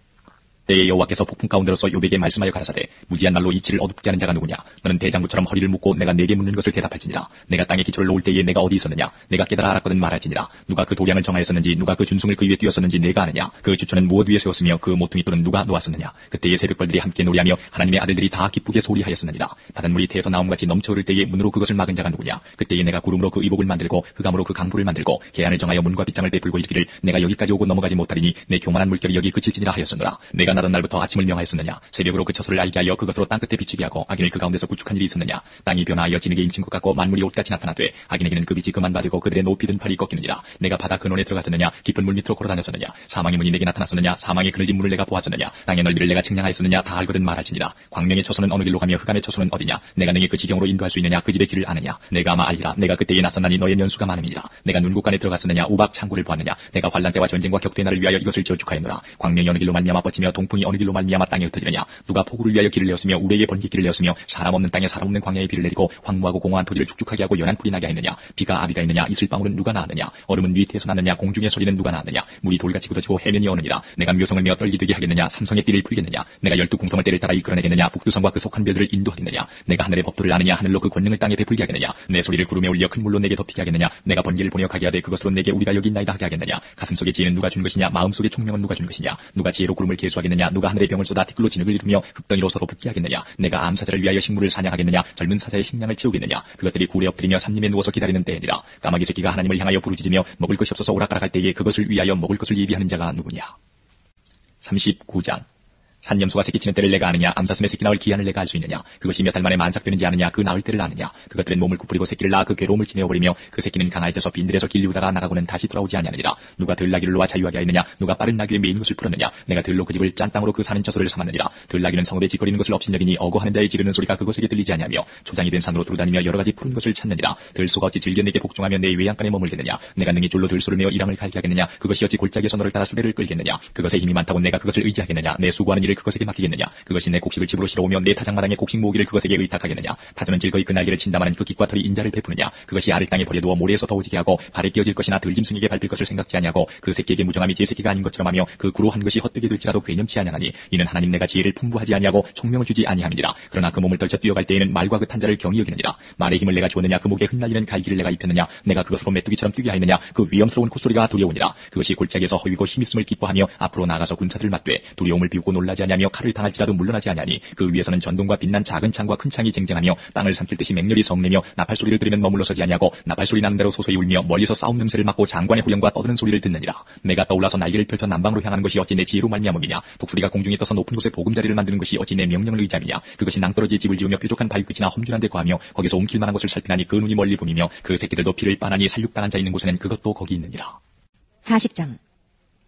때에 여호와께서 폭풍 가운데로서 요백에 말씀하여 가라사대 무지한 말로 이치를 어둡게 하는 자가 누구냐. 너는 대장부처럼 허리를 묶고 내가 내게 묻는 것을 대답할지니라. 내가 땅에 기초를 놓을 때에 내가 어디 있었느냐. 내가 깨달아 알았거든 말할지니라. 누가 그 도량을 정하였었는지 누가 그 준송을 그 위에 띄웠었는지 내가 아느냐. 그 주천은 무엇 위에 세웠으며 그 모퉁이 뿔은 누가 놓았었느냐. 그때에 새벽벌들이 함께 노래하며 하나님의 아들들이 다 기쁘게 소리하였었느니라. 바닷물이 태에서 나옴같이 넘쳐 흐를 때에 문으로 그것을 막은 자가 누구냐. 그때에 내가 구름으로 그 의복을 만들고 흑암으로 그 강불을 만들고 계안을 정하여 문과 빗장을 베풀고 이르기를 내가 여기까지 오고 넘어가지 못하리니 내 교만한 물결이 여기 그칠지니라 하였었노라. 내가 나던 날부터 아침을 명하였었느냐. 새벽으로 그 처소를 알게 하여 그것으로 땅끝에 비추게 하고 악인을 그 가운데서 구축한 일이 있었느냐. 땅이 변화하여 진흙에 인친 것 같고 만물이 옷같이 나타나되 악인에게는 그 빛이 그만 받고 그들의 높이 든 팔이 꺾이느니라. 내가 바다 근원에 들어갔었느냐. 깊은 물 밑으로 걸어다녔었느냐. 사망의 문이 내게 나타났었느냐. 사망의 그늘진 문을 내가 보았었느냐. 땅의 넓이를 내가 측량하였었느냐. 다 알거든 말할지니라. 광명의 처소는 어느 길로 가며 흑암의 처소는 어디냐. 내가 능히 그 지경으로 인도할 수 있느냐. 그 집의 길을 아느냐. 내가 아마 알리라. 내가 그때에 낯선나니 너의 연수가 많음이니라. 내가 눈곳간에 들어갔었느냐. 우박 창고를 보았느냐. 내가 환란 때와 전쟁과 격투의 날을 위하여 이것을 저축하였노라. 광명이 어느 길로 말미암아 뻗치며 동풍이 어느 길로 말미암아 땅에 흩어지느냐. 누가 폭우를 위하여 길을 내었으며 우레의 번개길을 내었으며 사람 없는 땅에 사람 없는 광야에 비를 내리고 황무하고 공허한 토지를 축축하게 하고 연한 풀이 나게 하느냐. 비가 아비가 있느냐. 이슬방울은 누가 낳았느냐. 얼음은 위태에서 났느냐. 공중의 소리는 누가 낳았느냐. 물이 돌같이 굳어지고 해면이 어느니라. 내가 묘성을 메어 떨리되게 하겠느냐. 삼성의 띠를 풀겠느냐. 내가 12궁성을 때를 따라 이끌어내겠느냐. 북두성과 그 속한 별들을 인도하겠느냐. 내가 하늘의 법도를 아느냐. 하늘로 그 권능을 땅에 베풀게 하겠느냐. 내 소리를 구름에 올려 큰 물로 내게 덮이게 하겠느냐. 내가 번개를 보내어 가게 하되 그것으로 내게 우리가 여기 있나이다 하게 하겠느냐. 가슴속에 지혜는 누가 준 것이냐. 마음속에 총명은 누가 준 것이냐. 누가 지혜로 구름을 계수하겠느냐. 누가 하늘의 병을 쏟아 티끌로 진흙을 이루며 흙덩이로 서로 붙게 하겠느냐. 내가 암사자를 위하여 식물을 사냥하겠느냐. 젊은 사자의 식량을 채우겠느냐. 그것들이 굴에 엎드리며 삼림에 누워서 기다리는 때니라. 까마귀 새끼가 하나님을 향하여 부르짖으며 먹을 것이 없어서 오락가락할 때에 그것을 위하여 먹을 것을 예비하는 자가 누구냐. 39장. 산염소가 새끼치는 때를 내가 아느냐. 암사슴의 새끼 낳을 기한을 내가 알 수 있느냐. 그것이 몇 달 만에 만삭되는지 아느냐. 그 낳을 때를 아느냐. 그것들은 몸을 구부리고 새끼를 낳아 그 괴로움을 지내어버리며 그 새끼는 강하여져서 빈들에서 길리우다가 나가고는 다시 돌아오지 아니하느니라. 누가 들나귀를 놓아 자유하게 하였느냐. 누가 빠른 나귀에 메인 것을 풀었느냐. 내가 들로 그 집을 짠 땅으로 그 사는 처소를 삼았느니라. 들나귀는 성읍에 짓거리는 것을 업신여기니 어거하는 자의 지르는 소리가 그곳에게 들리지 아니하며 초장이 된 산으로 두루다니며 여러가지 푸른 것을 찾느니라. 들소가 어찌 즐겨 내게 복종하며 내 외양간에 머물겠느냐. 내가 능히 줄로 들소를 메어 이랑을 갈게 하겠느냐. 그것이 어찌 골짜기에서 너를 따라 수레를 끌겠느냐. 그것에 힘이 많다고 내가 그것을 의지하겠느냐. 내 수고하는 일을 그것에게 맡기겠느냐. 그것이 내 곡식을 집으로 실어오며 내 타작마당의 곡식 모으기를 그것에게 의탁하겠느냐. 타조는 즐거이 그 날개를 친다마는 그 깃과 털이 인자를 베푸느냐. 그것이 알을 땅에 버려두어 모래에서 더워지게 하고 발에 끼어질 것이나 들짐승에게 밟힐 것을 생각지 아니하고 그 새끼에게 무정함이 제 새끼가 아닌 것처럼 하며 그 구로 한 것이 헛되게 될지라도 괴념치 아니하나니 이는 하나님 내가 지혜를 풍부하지 아니하고 총명을 주지 아니함이니라. 그러나 그 몸을 떨쳐 뛰어갈 때에는 말과 그 탄자를 경히 여기느니라. 말의 힘을 내가 주었느냐. 그 목에 흩날리는 갈기를 내가 입혔느냐. 내가 그것으로 메뚜기처럼 뛰게 하였느냐. 그 위험스러운 콧소리가 두려우니라. 그것이 골짜기에서 허위고 힘있음을 기뻐하며 앞으로 나가서 군사들을 맞되 두려움을 비우고 놀라지 아니하며 칼을 당할지라도 물러나지 아니하니 그 위에서는 전동과 빛난 작은 창과 큰 창이 쟁쟁하며 땅을 삼킬 듯이 맹렬히 성내며 나팔 소리를 들으면 머물러 서지 아니하고 나팔 소리 나는 대로 소소히 울며 멀리서 싸움 냄새를 맡고 장관의 후령과 떠드는 소리를 듣느니라. 내가 떠올라서 날개를 펼쳐 남방으로 향하는 것이 어찌 내 지혜로 말미암음이냐. 독수리가 공중에 떠서 높은 곳에 보금자리를 만드는 것이 어찌 내 명령을 의지함이냐. 그것이 낭떠러지에 집을 지으며 뾰족한 바위 끝이나 험준한 데 거하며 거기서 옮길 만한 것을 살피나니 그 눈이 멀리 보이며 그 새끼들도 피를 빠나니 살육당한 자 있는 곳에는 그것도 거기 있느니라. 40장.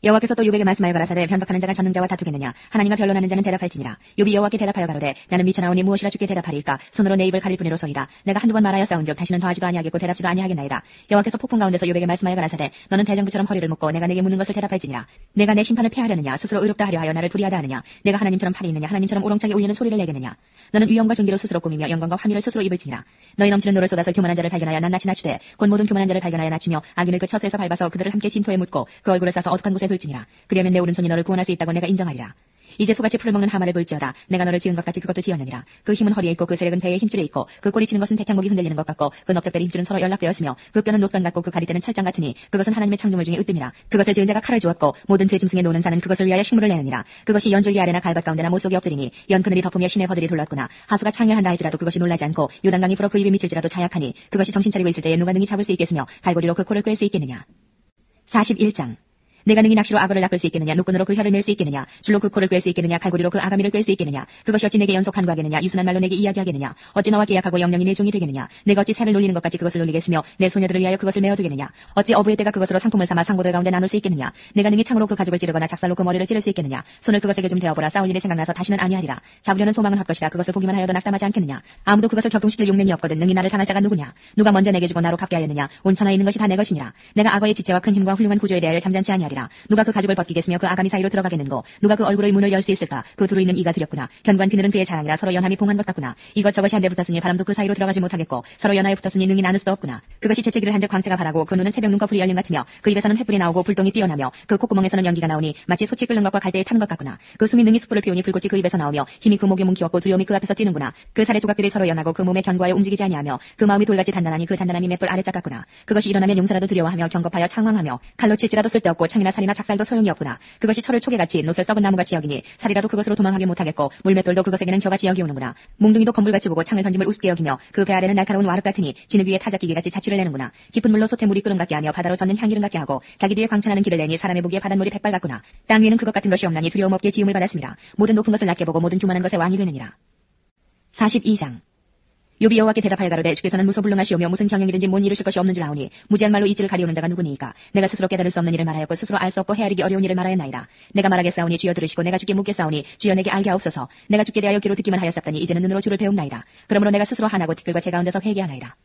여호와께서 또 요백에 말씀하여 가라사대 변박하는 자가 전능자와 다투겠느냐. 하나님과 변론하는 자는 대답할지니라. 욥이 여호와께 대답하여 가로되 나는 미쳐나오니 무엇이라 주께 대답하리이까. 손으로 내 입을 가릴 뿐이로소이다. 내가 한두 번 말하여 싸운즉 다시는 더하지도 아니하겠고 대답지도 아니하겠나이다. 여호와께서 폭풍 가운데서 요백에 말씀하여 가라사대 너는 대장부처럼 허리를 묶고 내가 내게 묻는 것을 대답할지니라. 내가 내 심판을 피하려느냐. 스스로 의롭다 하려 하여 나를 불의하다 하느냐. 내가 하나님처럼 팔이 있느냐. 하나님처럼 우렁차게 울리는 소리를 내겠느냐. 너는 위엄과 존귀로 스스로 꾸미며 영광과 화미를 스스로 입을지니라. 너희 넘치는 노를 쏟아서 교만한 자를 발견하여 낱낱이 낮추되 곧 모든 교만한 자를 발견하여 낮추며 악인을 그 처소에서 밟아서 그들을 함께 진토에 묻고 그 얼굴을 싸서 어둑한 곳에 둘지니라. 그리하면 내 오른손이 너를 구원할 수 있다고 내가 인정하리라. 이제 소같이 풀을 먹는 하마를 볼지어다. 내가 너를 지은 것까지 그것도 지었느니라. 그 힘은 허리에 있고 그 세력은 배에 힘줄에 있고 그 꼬리 치는 것은 백향목이 흔들리는 것 같고 그 넓적다리 힘줄은 서로 연락되었으며 그 뼈는 녹선 같고 그 가리대는 철장 같으니 그것은 하나님의 창조물 중에 으뜸이라. 그것을 지은 자가 칼을 주었고 모든 들짐승에 노는 자는 그것을 위하여 식물을 내느니라. 그것이 연줄기 아래나 갈밭 가운데나 못 속에 엎드리니 연 그늘이 덮으며 시내 버들이 둘렀구나. 하수가 창야한다 할지라도 그것이 놀라지 않고 요단강이 불어 그 입에 미칠지라도 자약하니 그것이 정신 차리고 있을 때에 누가 능히 잡을 수 있겠으며 갈고리로 그 코를 꿰 수 있겠느냐. 41장. 내가 능히 낚시로 악어를 낚을 수 있겠느냐, 노끈으로 그 혀를 맬 수 있겠느냐, 줄로 그 코를 꿰 수 있겠느냐, 갈고리로 그 아가미를 꿰 수 있겠느냐. 그것이 어찌 내게 연속 간구하겠느냐, 유순한 말로 내게 이야기하겠느냐. 어찌 너와 계약하고 영영이 내 종이 되겠느냐. 내가 어찌 새를 놀리는 것 같이 그것을 놀리겠으며 내 소녀들을 위하여 그것을 메어두겠느냐. 어찌 어부의 때가 그것으로 상품을 삼아 상고들 가운데 나눌 수 있겠느냐. 내가 능히 창으로 그 가죽을 찌르거나 작살로 그 머리를 찌를 수 있겠느냐. 손을 그것에게 좀 대어보라. 싸울 일이 생각나서 다시는 아니하리라. 잡으려는 소망은 헛것이라. 그것을 보기만 하여도 낙담하지 않겠느냐. 아무도 그것을 격동시킬 용맹이 없거든. 능히 나를 당할 자가 누구냐. 누가 먼저 내게 주고 나로 갚게 하였느냐. 온 천하에 있는 것이 다 내 것이니라. 내가 악어의 지체와 큰 힘과 훌륭한 구조에 대하여 잠잠치 아니하리라. 누가 그 가죽을 벗기겠으며 그 아가미 사이로 들어가겠는고. 누가 그 얼굴의 문을 열 수 있을까. 그 두루 있는 이가 두렵구나. 견고한 비늘은 그의 자랑이라. 서로 연함이 봉한 것 같구나. 이것저것이 한데 붙었으니 바람도 그 사이로 들어가지 못하겠고 서로 연하에 붙었으니 능히 나눌 수도 없구나. 그것이 재채기를 한즉 광채가 바라고 그 눈은 새벽 눈꺼풀이 열림 같으며 그 입에서는 횃불이 나오고 불똥이 뛰어나며 그 콧구멍에서는 연기가 나오니 마치 소치 끓는 것과 갈대에 타는 것 같구나. 그 숨이 능히 숯불을 피우니 불꽃이 그 입에서 나오며 힘이 그 목에 뭉키었고 두려움이 그 앞에서 뛰는구나. 그 살의 조각들이 서로 연하고 그 몸에 견고하여 움직이지 아니하며 그 마음이 돌같이 단단하니 그 단단함이 맷불 아래짝 같구나. 그것이 일어나면 용사라도 두려워하며 경겁하여 창황하며 칼로 칠지라도 쓸데없고 창이나 살이나 작살도 소용이 없구나. 그것이 철을 초계같이 노슬 썩은 나무같이 여기니 살이라도 그것으로 도망하게 못하겠고 물맷돌도 그것에게는 겨같이 여기오는구나. 몽둥이도 건불같이 보고 창을 던짐을 우습게 여기며 그 배 아래는 날카로운 와륵 같으니 진흙 위에 타작기계같이 자취를 내는구나. 깊은 물로 솥에 물이 끓음 같게 하며 바다로 젖는 향기름 같게 하고 자기 뒤에 광천하는 길을 내니 사람의 보기에 바닷물이 백발 같구나. 땅 위에는 그것 같은 것이 없나니 두려움 없게 지음을 받았습니다. 모든 높은 것을 낮게 보고 모든 교만한 것의 왕이 되느니라. 42장. 욥이 여호와께 대답하여 가로되 주께서는 무소불능하시오며 무슨 경영이든지 못 이루실 것이 없는 줄 아오니 무지한 말로 이치를 가리우는 자가 누구니이까. 내가 스스로 깨달을 수 없는 일을 말하였고 스스로 알 수 없고 헤아리기 어려운 일을 말하였나이다. 내가 말하겠사오니 주여 들으시고 내가 주께 묻겠사오니 주여 내게 알게 하옵소서. 내가 주께 대하여 귀로 듣기만 하였사더니 이제는 눈으로 주를 배움나이다. 그러므로 내가 스스로 하나고 티끌과 제 가운데서 회개하나이다.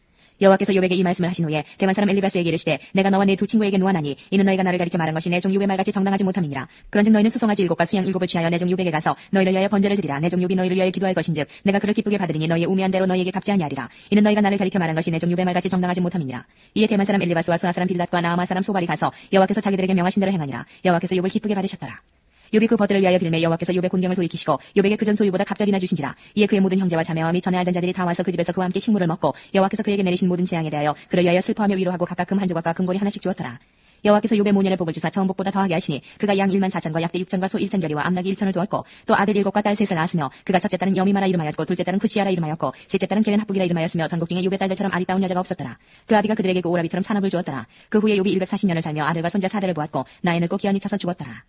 여호와께서 욥에게 이 말씀을 하신 후에 대만 사람 엘리바스에게 이르시되 내가 너와 네 두 친구에게 노하나니 이는 너희가 나를 가리켜 말한 것이 내 종 욥의 말같이 정당하지 못함이니라. 그런즉 너희는 수송아지 7과 수양 7을 취하여 내 종 욥에게 가서 너희를 위하여 번제를 드리라. 내 종 욥이 너희를 위하여 기도할 것인즉 내가 그를 기쁘게 받으리니 너희의 우매한 대로 너희에게 갚지 아니하리라. 이는 너희가 나를 가리켜 말한 것이 내 종 욥의 말같이 정당하지 못함이니라. 이에 대만 사람 엘리바스와 수아 사람 빌닷과 나아마 사람 소발이 가서 여호와께서 자기들에게 명하신 대로 행하니라. 여호와께서 욥을 기쁘게 받으셨더라. 욥이 그 벗들을 위하여 빌매 여호와께서 욥의 곤경을 돌이키시고 욥에게 그전 소유보다 갑절이나 주신지라. 이에 그의 모든 형제와 자매와 및 전에 알던 자들이 다 와서 그 집에서 그와 함께 식물을 먹고 여호와께서 그에게 내리신 모든 재앙에 대하여 그를 위하여 슬퍼하며 위로하고 각각 금 한 조각과 금고리 하나씩 주었더라. 여호와께서 욥의 모년의 복을 주사 처음 복보다 더하게 하시니 그가 양 14,000과 약대 6,000과 소 1,000결이와 암나귀 1,000을 두었고 또 아들 7과 딸 3을 낳았으며 그가 첫째 딸은 여미마라 이름하였고 둘째 딸은 쿠시아라 이름하였고 셋째 딸은 게렌 합북이라 이름하였으며 전국 중에 욥의 딸들처럼 아리따운 여자가 없었더라. 그 아비가 그들에게 그 오라비처럼 산업을 주었더라. 그 후에 욥이 140년을 살며 아들과 손자 4대를 보았고 나이 늙고 기한이 차서 죽었더라.